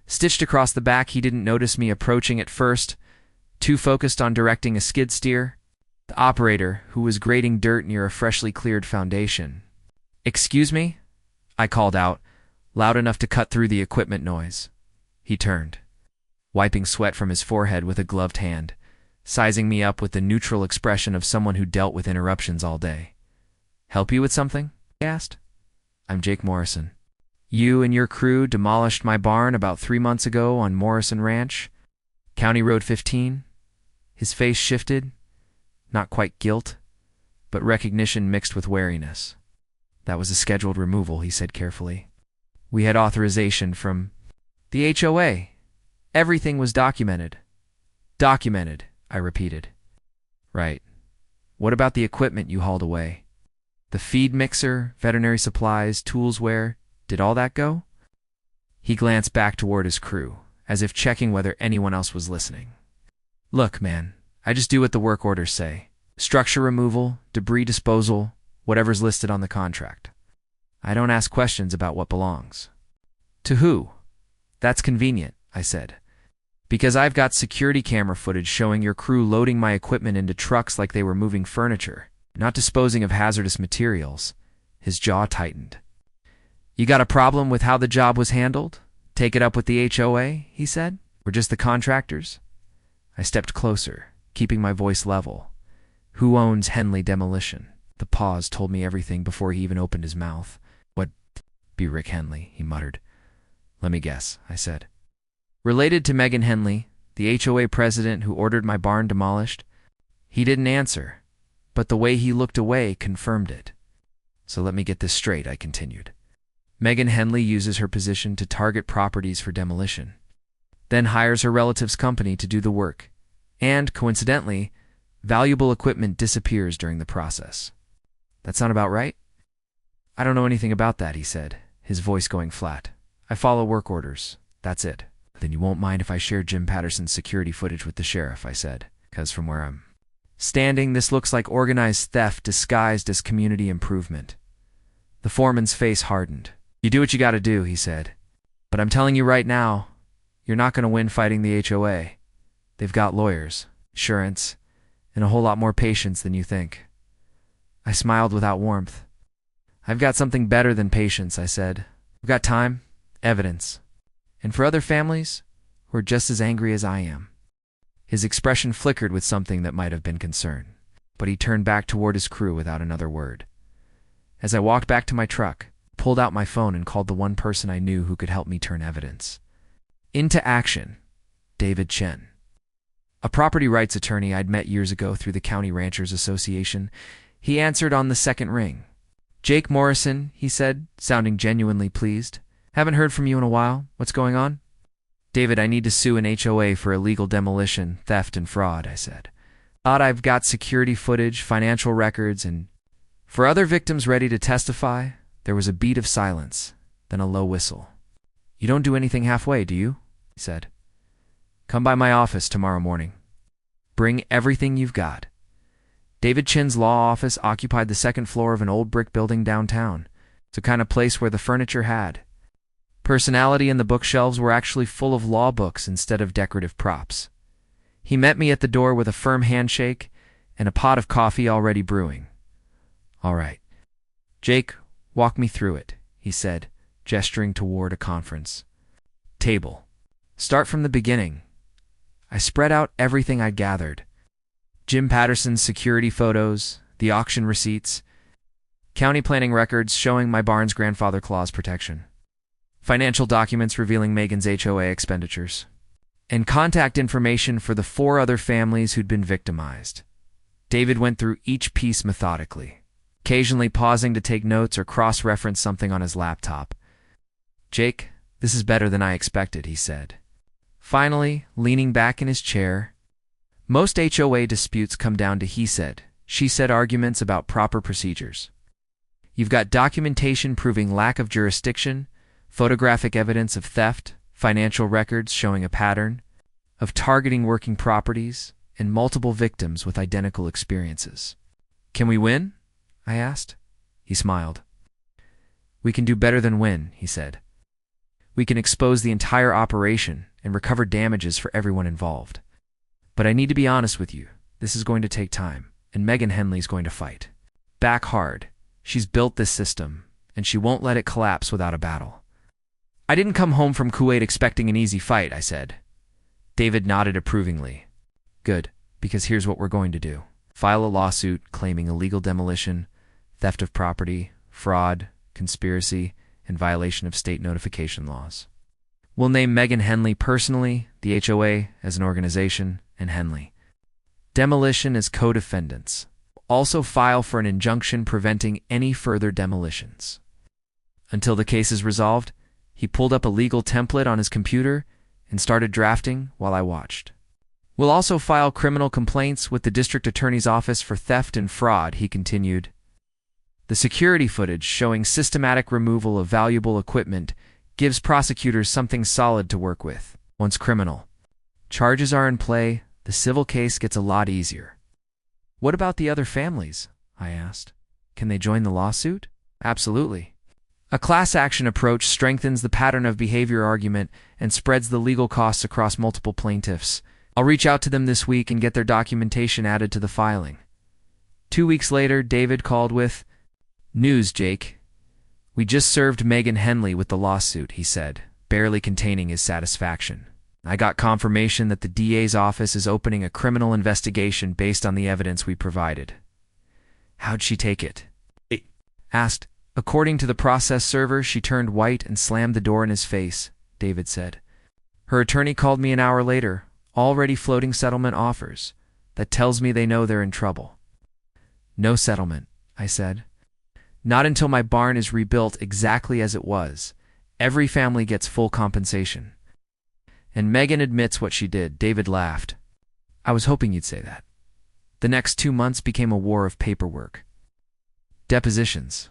stitched across the back. He didn't notice me approaching at first, too focused on directing a skid steer. The operator, who was grading dirt near a freshly cleared foundation. "Excuse me?" I called out, loud enough to cut through the equipment noise. He turned, wiping sweat from his forehead with a gloved hand, sizing me up with the neutral expression of someone who dealt with interruptions all day. "Help you with something?" he asked. "I'm Jake Morrison. You and your crew demolished my barn about 3 months ago on Morrison Ranch, County Road 15. His face shifted, not quite guilt, but recognition mixed with wariness. "That was a scheduled removal," he said carefully. "We had authorization from the HOA. Everything was documented." "Documented," I repeated. "Right. What about the equipment you hauled away? The feed mixer, veterinary supplies, toolsware, did all that go?" He glanced back toward his crew, as if checking whether anyone else was listening. "Look, man, I just do what the work orders say. Structure removal, debris disposal, whatever's listed on the contract. I don't ask questions about what belongs." "To who?" "That's convenient," I said. "Because I've got security camera footage showing your crew loading my equipment into trucks like they were moving furniture, not disposing of hazardous materials." His jaw tightened. "You got a problem with how the job was handled? Take it up with the HOA," he said. "Or just the contractors?" I stepped closer, keeping my voice level. "Who owns Henley Demolition?" The pause told me everything before he even opened his mouth. What be Rick Henley, he muttered. Let me guess, I said. Related to Megan Henley, the HOA president who ordered my barn demolished? He didn't answer, but the way he looked away confirmed it. So let me get this straight, I continued. Megan Henley uses her position to target properties for demolition, then hires her relative's company to do the work, and, coincidentally, valuable equipment disappears during the process. That sound about right? I don't know anything about that, he said, his voice going flat. I follow work orders. That's it. Then you won't mind if I share Jim Patterson's security footage with the sheriff, I said, because from where I'm standing, this looks like organized theft disguised as community improvement. The foreman's face hardened. You do what you gotta do, he said. But I'm telling you right now, you're not gonna win fighting the HOA. They've got lawyers, insurance, and a whole lot more patience than you think. I smiled without warmth. I've got something better than patience, I said. I've got time, evidence. And for other families who are just as angry as I am. His expression flickered with something that might have been concern, but he turned back toward his crew without another word. As I walked back to my truck, pulled out my phone and called the one person I knew who could help me turn evidence into action, David Chen. A property rights attorney I'd met years ago through the County Ranchers Association. He answered on the second ring. Jake Morrison, he said, sounding genuinely pleased. Haven't heard from you in a while. What's going on? David, I need to sue an HOA for illegal demolition, theft, and fraud, I said. I've got security footage, financial records, and for other victims ready to testify. There was a beat of silence, then a low whistle. You don't do anything halfway, do you? He said. Come by my office tomorrow morning. Bring everything you've got. David Chen's law office occupied the second floor of an old brick building downtown. It's the kind of place where the furniture had personality and the bookshelves were actually full of law books instead of decorative props. He met me at the door with a firm handshake and a pot of coffee already brewing. All right. Jake, walk me through it, he said, gesturing toward a conference table. Start from the beginning. I spread out everything I'd gathered. Jim Patterson's security photos, the auction receipts, county planning records showing my barn's grandfather clause protection, financial documents revealing Megan's HOA expenditures, and contact information for the 4 other families who'd been victimized. David went through each piece methodically, occasionally pausing to take notes or cross-reference something on his laptop. Jake, this is better than I expected, he said. Finally, leaning back in his chair, most HOA disputes come down to he said, she said arguments about proper procedures. You've got documentation proving lack of jurisdiction, photographic evidence of theft, financial records showing a pattern of targeting working properties, and multiple victims with identical experiences. Can we win? I asked. He smiled. We can do better than win, he said. We can expose the entire operation and recover damages for everyone involved. But I need to be honest with you. This is going to take time, and Megan Henley's going to fight. Back hard. She's built this system, and she won't let it collapse without a battle. I didn't come home from Kuwait expecting an easy fight, I said. David nodded approvingly. Good, because here's what we're going to do. File a lawsuit claiming illegal demolition, theft of property, fraud, conspiracy, and violation of state notification laws. We'll name Megan Henley personally, the HOA as an organization, and Henley Demolition as co-defendants. Also file for an injunction preventing any further demolitions. Until the case is resolved, he pulled up a legal template on his computer and started drafting while I watched. We'll also file criminal complaints with the district attorney's office for theft and fraud, he continued. The security footage showing systematic removal of valuable equipment gives prosecutors something solid to work with. Once criminal charges are in play, the civil case gets a lot easier. What about the other families? I asked. Can they join the lawsuit? Absolutely. A class action approach strengthens the pattern of behavior argument and spreads the legal costs across multiple plaintiffs. I'll reach out to them this week and get their documentation added to the filing. 2 weeks later, David called with, News, Jake. We just served Megan Henley with the lawsuit, he said, barely containing his satisfaction. I got confirmation that the DA's office is opening a criminal investigation based on the evidence we provided. How'd she take it? He asked. According to the process server, she turned white and slammed the door in his face, David said. Her attorney called me an hour later, already floating settlement offers. That tells me they know they're in trouble. No settlement, I said. Not until my barn is rebuilt exactly as it was. Every family gets full compensation. And Megan admits what she did, David laughed. I was hoping you'd say that. The next 2 months became a war of paperwork. Depositions.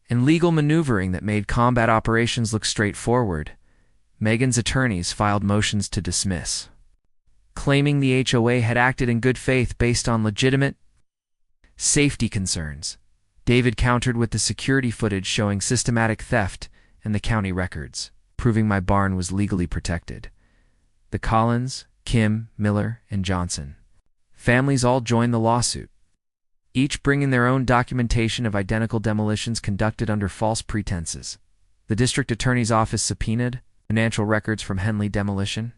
And legal maneuvering that made combat operations look straightforward. Megan's attorneys filed motions to dismiss, claiming the HOA had acted in good faith based on legitimate safety concerns. David countered with the security footage showing systematic theft and the county records, proving my barn was legally protected. The Collins, Kim, Miller, and Johnson families all joined the lawsuit, each bringing their own documentation of identical demolitions conducted under false pretenses. The district attorney's office subpoenaed financial records from Henley Demolition,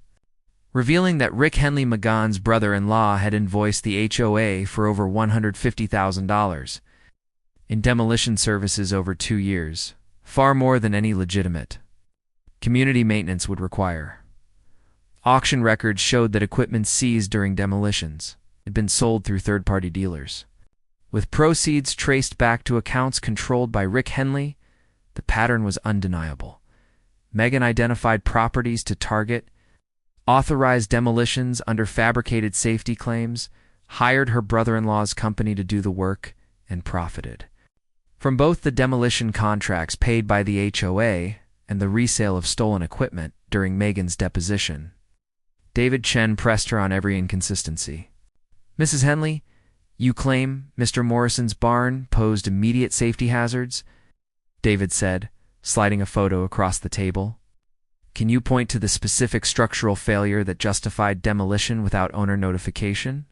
revealing that Rick Henley McGowan's brother-in-law had invoiced the HOA for over $150,000 in demolition services over 2 years, far more than any legitimate community maintenance would require. Auction records showed that equipment seized during demolitions had been sold through third-party dealers. With proceeds traced back to accounts controlled by Rick Henley, the pattern was undeniable. Megan identified properties to target, authorized demolitions under fabricated safety claims, hired her brother-in-law's company to do the work, and profited from both the demolition contracts paid by the HOA and the resale of stolen equipment during Megan's deposition. David Chen pressed her on every inconsistency. Mrs. Henley, you claim Mr. Morrison's barn posed immediate safety hazards? David said, sliding a photo across the table. Can you point to the specific structural failure that justified demolition without owner notification?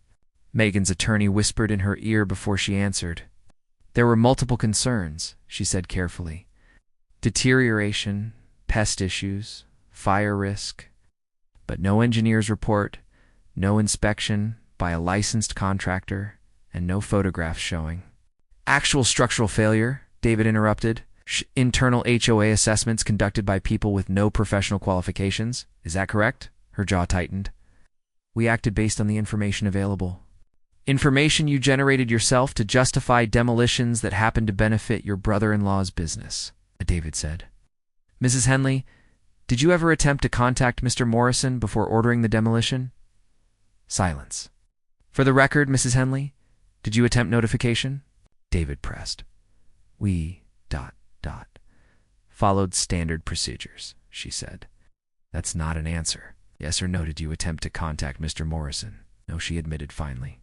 Megan's attorney whispered in her ear before she answered. There were multiple concerns, she said carefully. Deterioration, pest issues, fire risk. But no engineer's report, no inspection by a licensed contractor, and no photographs showing actual structural failure, David interrupted. Internal HOA assessments conducted by people with no professional qualifications. Is that correct? Her jaw tightened. We acted based on the information available. Information you generated yourself to justify demolitions that happened to benefit your brother-in-law's business, David said. Mrs. Henley, did you ever attempt to contact Mr. Morrison before ordering the demolition? Silence. For the record, Mrs. Henley, did you attempt notification? David pressed. We... followed standard procedures, she said. That's not an answer. Yes or no, did you attempt to contact Mr. Morrison? No, she admitted finally.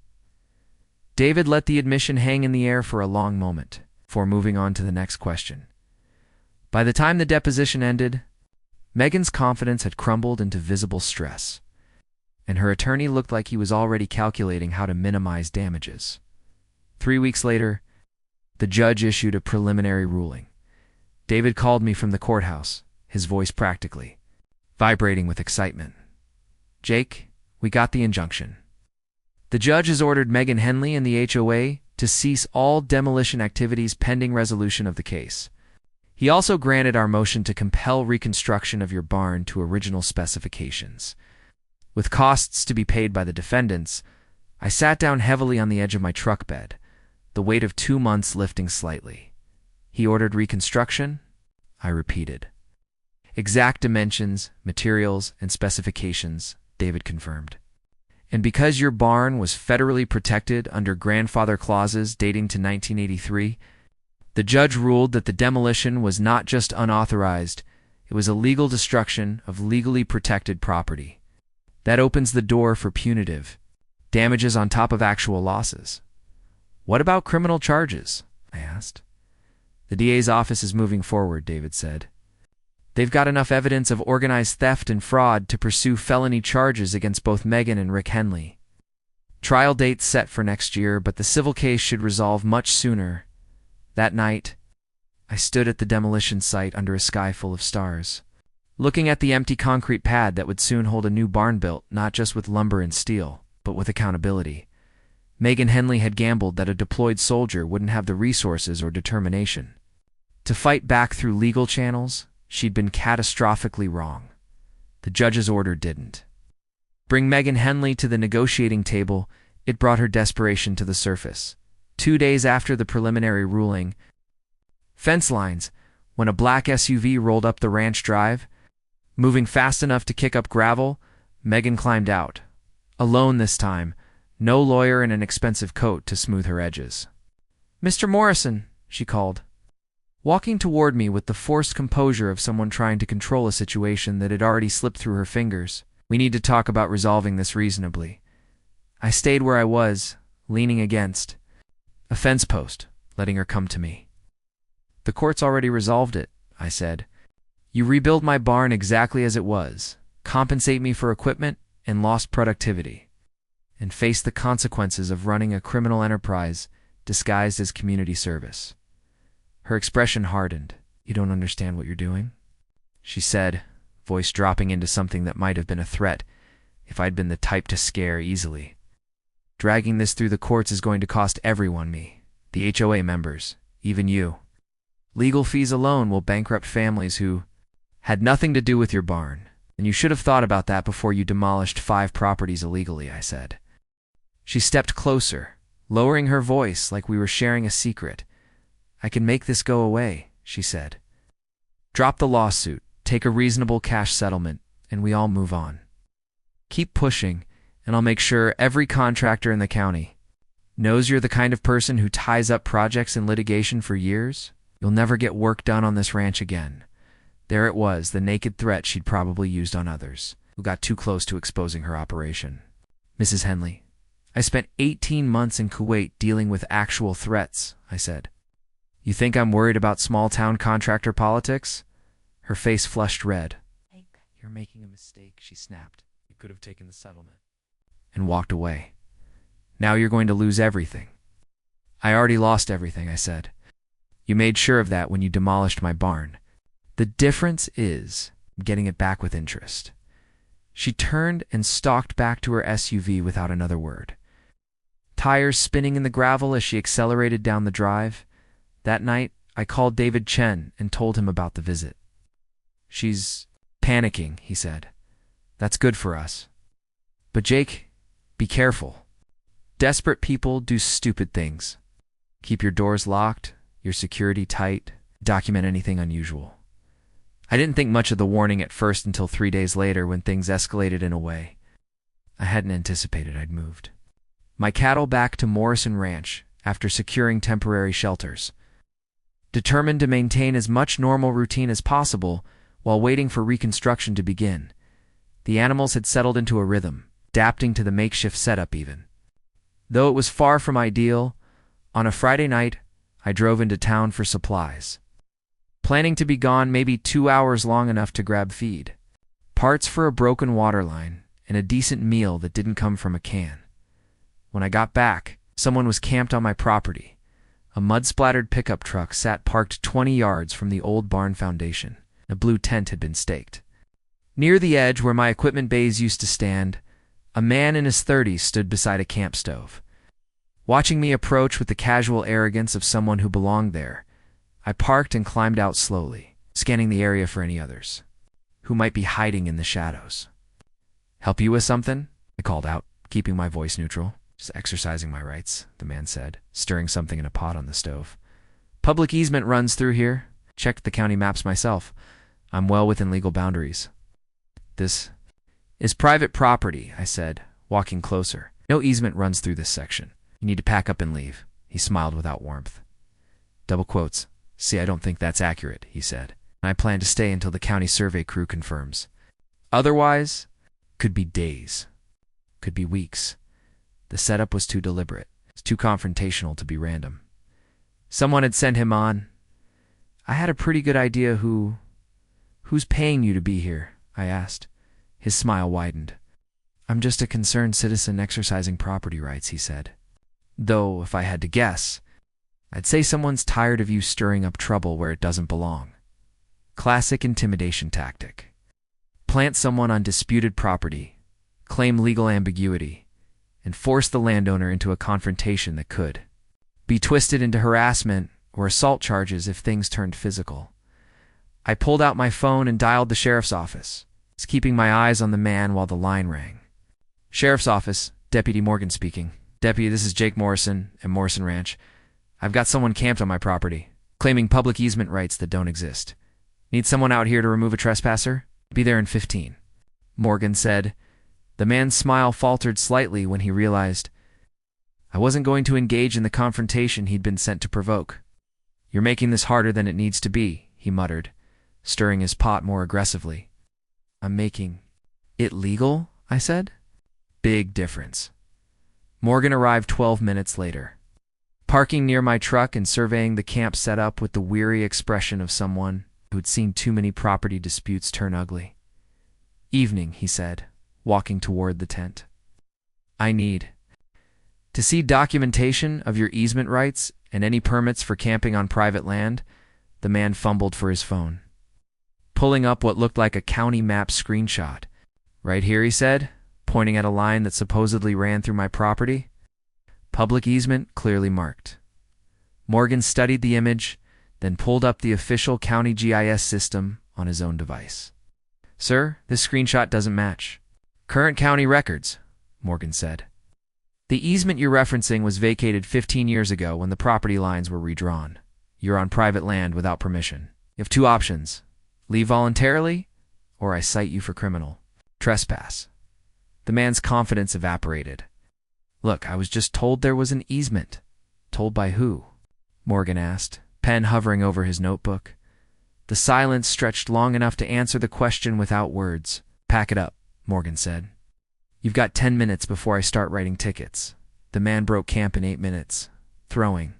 David let the admission hang in the air for a long moment, before moving on to the next question. By the time the deposition ended, Megan's confidence had crumbled into visible stress, and her attorney looked like he was already calculating how to minimize damages. 3 weeks later, the judge issued a preliminary ruling. David called me from the courthouse, his voice practically vibrating with excitement. Jake, we got the injunction. The judge has ordered Megan Henley and the HOA to cease all demolition activities pending resolution of the case. He also granted our motion to compel reconstruction of your barn to original specifications. With costs to be paid by the defendants, I sat down heavily on the edge of my truck bed, the weight of 2 months lifting slightly. He ordered reconstruction? I repeated. Exact dimensions, materials, and specifications, David confirmed. And because your barn was federally protected under grandfather clauses dating to 1983, the judge ruled that the demolition was not just unauthorized, it was illegal destruction of legally protected property. That opens the door for punitive damages on top of actual losses. What about criminal charges? I asked. The DA's office is moving forward, David said. They've got enough evidence of organized theft and fraud to pursue felony charges against both Megan and Rick Henley. Trial date's set for next year, but the civil case should resolve much sooner. That night, I stood at the demolition site under a sky full of stars, looking at the empty concrete pad that would soon hold a new barn built, not just with lumber and steel, but with accountability. Megan Henley had gambled that a deployed soldier wouldn't have the resources or determination to fight back through legal channels. She'd been catastrophically wrong. The judge's order didn't bring Megan Henley to the negotiating table. It brought her desperation to the surface. 2 days after the preliminary ruling, fence lines, when a black SUV rolled up the ranch drive, moving fast enough to kick up gravel, Megan climbed out. Alone this time, no lawyer in an expensive coat to smooth her edges. "Mr. Morrison," she called, walking toward me with the forced composure of someone trying to control a situation that had already slipped through her fingers. "We need to talk about resolving this reasonably." I stayed where I was, leaning against a fence post, letting her come to me. "The court's already resolved it," I said. "You rebuild my barn exactly as it was, compensate me for equipment and lost productivity, and face the consequences of running a criminal enterprise disguised as community service." Her expression hardened. "You don't understand what you're doing?" she said, voice dropping into something that might have been a threat if I'd been the type to scare easily. "Dragging this through the courts is going to cost everyone, me, the HOA members, even you. Legal fees alone will bankrupt families who had nothing to do with your barn, and you should have thought about that before you demolished 5 properties illegally," I said. She stepped closer, lowering her voice like we were sharing a secret. "I can make this go away," she said. "Drop the lawsuit, take a reasonable cash settlement, and we all move on. Keep pushing, and I'll make sure every contractor in the county knows you're the kind of person who ties up projects in litigation for years. You'll never get work done on this ranch again." There it was, the naked threat she'd probably used on others who got too close to exposing her operation. "Mrs. Henley, I spent 18 months in Kuwait dealing with actual threats," I said. "You think I'm worried about small-town contractor politics?" Her face flushed red. "You're making a mistake," she snapped. "You could have taken the settlement." And walked away. "Now you're going to lose everything." "I already lost everything," I said. "You made sure of that when you demolished my barn. The difference is getting it back with interest." She turned and stalked back to her SUV without another word, tires spinning in the gravel as she accelerated down the drive. That night, I called David Chen and told him about the visit. "She's panicking," he said. "That's good for us. But Jake, be careful. Desperate people do stupid things. Keep your doors locked, your security tight, document anything unusual." I didn't think much of the warning at first until 3 days later when things escalated in a way I hadn't anticipated. I'd moved my cattle back to Morrison Ranch after securing temporary shelters, determined to maintain as much normal routine as possible while waiting for reconstruction to begin. The animals had settled into a rhythm, adapting to the makeshift setup even. Though it was far from ideal, on a Friday night, I drove into town for supplies, planning to be gone maybe 2 hours, long enough to grab feed, parts for a broken water line, and a decent meal that didn't come from a can. When I got back, someone was camped on my property. A mud-splattered pickup truck sat parked 20 yards from the old barn foundation. A blue tent had been staked. Near the edge where my equipment bays used to stand, a man in his 30s stood beside a camp stove. Watching me approach with the casual arrogance of someone who belonged there, I parked and climbed out slowly, scanning the area for any others who might be hiding in the shadows. "Help you with something?" I called out, keeping my voice neutral. "Just exercising my rights," the man said, stirring something in a pot on the stove. "Public easement runs through here. Checked the county maps myself. I'm well within legal boundaries." "This is private property," I said, walking closer. "No easement runs through this section. You need to pack up and leave." He smiled without warmth. Double quotes. "See, I don't think that's accurate," he said. "I plan to stay until the county survey crew confirms. Otherwise, could be days, could be weeks." The setup was too deliberate. It's too confrontational to be random. Someone had sent him on. "I had a pretty good idea who's paying you to be here?" I asked. His smile widened. "I'm just a concerned citizen exercising property rights," he said. "Though, if I had to guess, I'd say someone's tired of you stirring up trouble where it doesn't belong." Classic intimidation tactic. Plant someone on disputed property, claim legal ambiguity, and force the landowner into a confrontation that could be twisted into harassment or assault charges if things turned physical. I pulled out my phone and dialed the sheriff's office, keeping my eyes on the man while the line rang. Sheriff's office, Deputy Morgan speaking. Deputy, this is Jake Morrison at Morrison Ranch. I've got someone camped on my property, claiming public easement rights that don't exist. Need someone out here to remove a trespasser? Be there in 15. Morgan said. The man's smile faltered slightly when he realized I wasn't going to engage in the confrontation he'd been sent to provoke. You're making this harder than it needs to be, he muttered, stirring his pot more aggressively. I'm making it legal, I said. Big difference. Morgan arrived 12 minutes later, parking near my truck and surveying the camp setup with the weary expression of someone who'd seen too many property disputes turn ugly. Evening, he said, walking toward the tent. I need to see documentation of your easement rights and any permits for camping on private land. The man fumbled for his phone, pulling up what looked like a county map screenshot. Right here, he said, pointing at a line that supposedly ran through my property. Public easement clearly marked. Morgan studied the image, then pulled up the official county GIS system on his own device. Sir, this screenshot doesn't match current county records, Morgan said. The easement you're referencing was vacated 15 years ago when the property lines were redrawn. You're on private land without permission. You have two options. Leave voluntarily, or I cite you for criminal trespass. The man's confidence evaporated. Look, I was just told there was an easement. Told by who? Morgan asked, pen hovering over his notebook. The silence stretched long enough to answer the question without words. Pack it up, Morgan said. You've got 10 minutes before I start writing tickets. The man broke camp in 8 minutes, throwing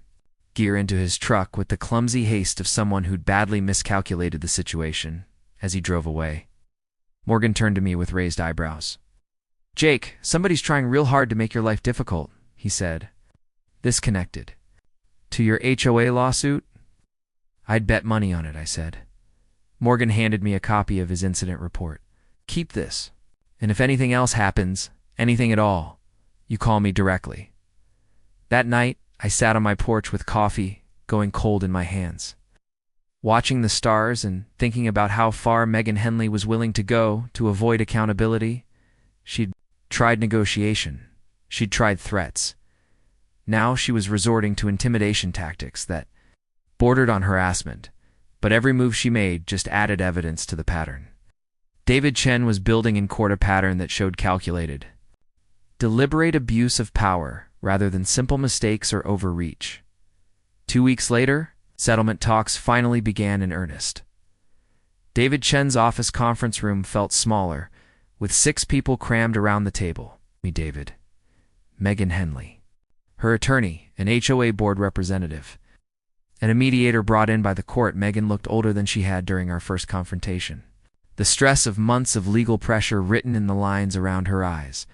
gear into his truck with the clumsy haste of someone who'd badly miscalculated the situation as he drove away. Morgan turned to me with raised eyebrows. Jake, somebody's trying real hard to make your life difficult, he said. This connected to your HOA lawsuit? I'd bet money on it, I said. Morgan handed me a copy of his incident report. Keep this, and if anything else happens, anything at all, you call me directly. That night, I sat on my porch with coffee going cold in my hands, watching the stars and thinking about how far Megan Henley was willing to go to avoid accountability. She'd tried negotiation. She'd tried threats. Now she was resorting to intimidation tactics that bordered on harassment, but every move she made just added evidence to the pattern. David Chen was building in court a pattern that showed calculated, deliberate abuse of power rather than simple mistakes or overreach. 2 weeks later, settlement talks finally began in earnest. David Chen's office conference room felt smaller, with 6 people crammed around the table. Me, David. Megan Henley. Her attorney, an HOA board representative, and a mediator brought in by the court. Megan looked older than she had during our first confrontation, the stress of months of legal pressure written in the lines around her eyes.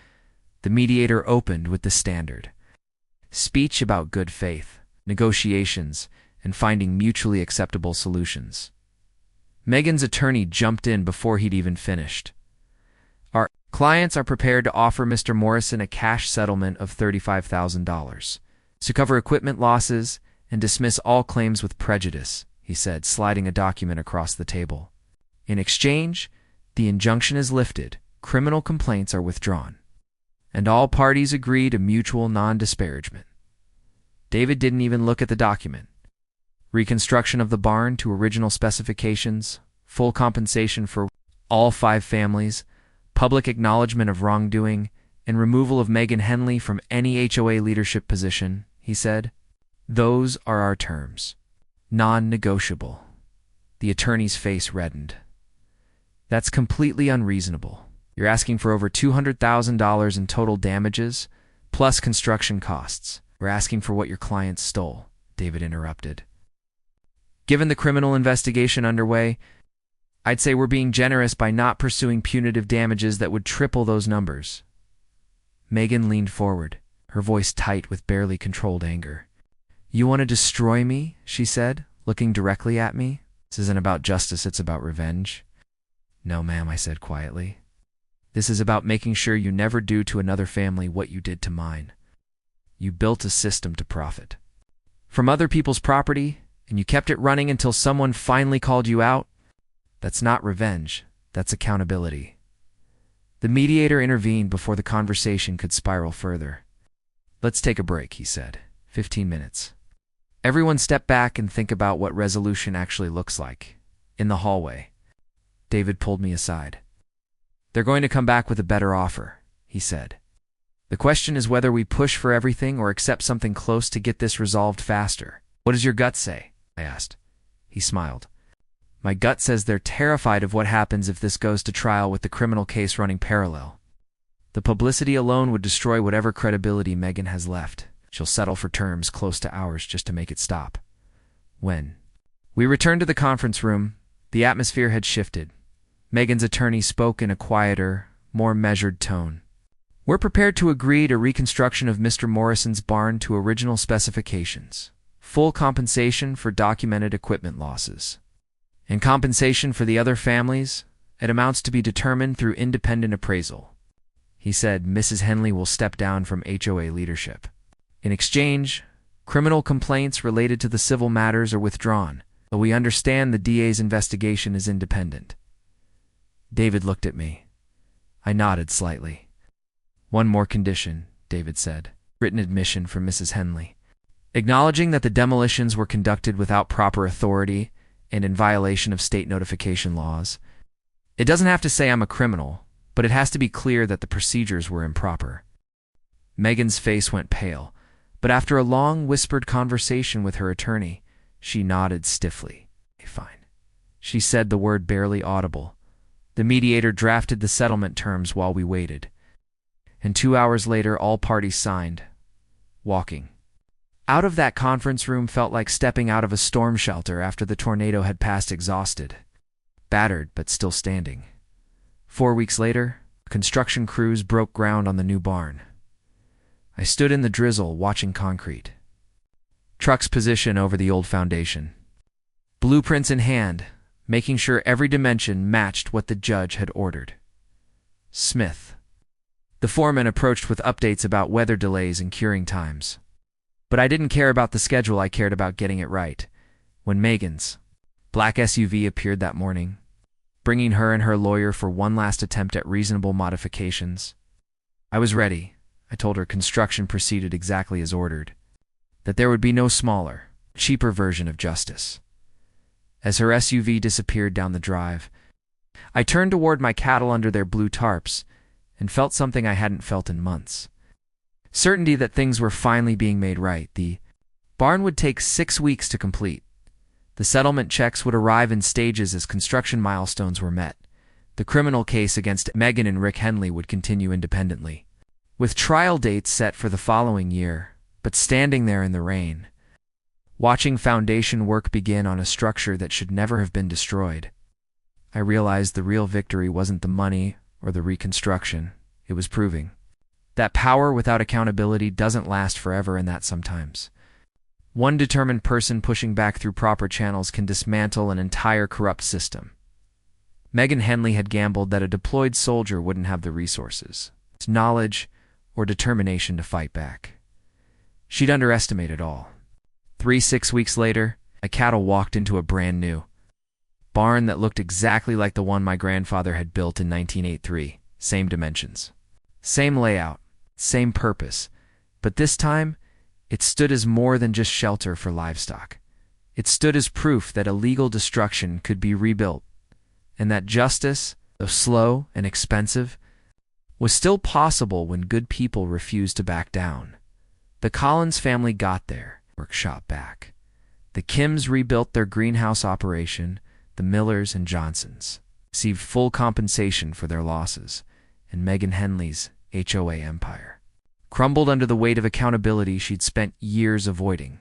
The mediator opened with the standard speech about good faith, negotiations, and finding mutually acceptable solutions. Megan's attorney jumped in before he'd even finished. Our clients are prepared to offer Mr. Morrison a cash settlement of $35,000 to cover equipment losses and dismiss all claims with prejudice, he said, sliding a document across the table. In exchange, the injunction is lifted, criminal complaints are withdrawn, and all parties agree to mutual non-disparagement. David didn't even look at the document. Reconstruction of the barn to original specifications, full compensation for all 5 families, public acknowledgement of wrongdoing, and removal of Megan Henley from any HOA leadership position, he said. Those are our terms. Non-negotiable. The attorney's face reddened. That's completely unreasonable. You're asking for over $200,000 in total damages, plus construction costs. We're asking for what your client stole, David interrupted. Given the criminal investigation underway, I'd say we're being generous by not pursuing punitive damages that would triple those numbers. Megan leaned forward, her voice tight with barely controlled anger. You want to destroy me, she said, looking directly at me. This isn't about justice, it's about revenge. No, ma'am, I said quietly. This is about making sure you never do to another family what you did to mine. You built a system to profit from other people's property, and you kept it running until someone finally called you out. That's not revenge, that's accountability. The mediator intervened before the conversation could spiral further. Let's take a break, he said. 15 minutes. Everyone step back and think about what resolution actually looks like. In the hallway, David pulled me aside. They're going to come back with a better offer, he said. The question is whether we push for everything or accept something close to get this resolved faster. What does your gut say? I asked. He smiled. My gut says they're terrified of what happens if this goes to trial with the criminal case running parallel. The publicity alone would destroy whatever credibility Megan has left. She'll settle for terms close to ours just to make it stop. When we returned to the conference room, the atmosphere had shifted. Megan's attorney spoke in a quieter, more measured tone. We're prepared to agree to reconstruction of Mr. Morrison's barn to original specifications. Full compensation for documented equipment losses. And compensation for the other families, it amounts to be determined through independent appraisal. He said Mrs. Henley will step down from HOA leadership. In exchange, criminal complaints related to the civil matters are withdrawn, but we understand the DA's investigation is independent. David looked at me. I nodded slightly. One more condition, David said. Written admission from Mrs. Henley, acknowledging that the demolitions were conducted without proper authority and in violation of state notification laws. It doesn't have to say I'm a criminal, but it has to be clear that the procedures were improper. Megan's face went pale, but after a long, whispered conversation with her attorney, she nodded stiffly. Fine. She said the word barely audible. The mediator drafted the settlement terms while we waited. And 2 hours later, all parties signed. Walking out of that conference room felt like stepping out of a storm shelter after the tornado had passed exhausted. Battered, but still standing. 4 weeks later, construction crews broke ground on the new barn. I stood in the drizzle watching concrete. Trucks position over the old foundation. Blueprints in hand, making sure every dimension matched what the judge had ordered. Smith. The foreman approached with updates about weather delays and curing times. But I didn't care about the schedule, I cared about getting it right. When Megan's black SUV appeared that morning, bringing her and her lawyer for one last attempt at reasonable modifications, I was ready. I told her construction proceeded exactly as ordered, that there would be no smaller, cheaper version of justice. As her SUV disappeared down the drive, I turned toward my cattle under their blue tarps and felt something I hadn't felt in months. Certainty that things were finally being made right. The barn would take 6 weeks to complete. The settlement checks would arrive in stages as construction milestones were met. The criminal case against Megan and Rick Henley would continue independently, with trial dates set for the following year. But standing there in the rain, watching foundation work begin on a structure that should never have been destroyed, I realized the real victory wasn't the money or the reconstruction. It was proving that power without accountability doesn't last forever, and that sometimes one determined person pushing back through proper channels can dismantle an entire corrupt system. Megan Henley had gambled that a deployed soldier wouldn't have the resources, knowledge, or determination to fight back. She'd underestimated all. 6 weeks later, a cattle walked into a brand new barn that looked exactly like the one my grandfather had built in 1983. Same dimensions, same layout, same purpose, but this time, it stood as more than just shelter for livestock. It stood as proof that illegal destruction could be rebuilt, and that justice, though slow and expensive, was still possible when good people refused to back down. The Collins family got their workshop back. The Kims rebuilt their greenhouse operation. The Millers and Johnsons received full compensation for their losses, and Megan Henley's HOA empire crumbled under the weight of accountability she'd spent years avoiding.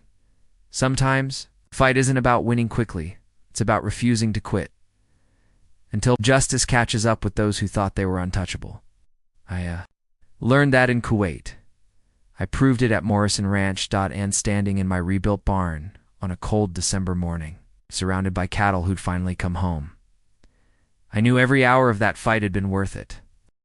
Sometimes, the fight isn't about winning quickly, it's about refusing to quit, until justice catches up with those who thought they were untouchable. I learned that in Kuwait. I proved it at Morrison Ranch. And standing in my rebuilt barn on a cold December morning, surrounded by cattle who'd finally come home. I knew every hour of that fight had been worth it.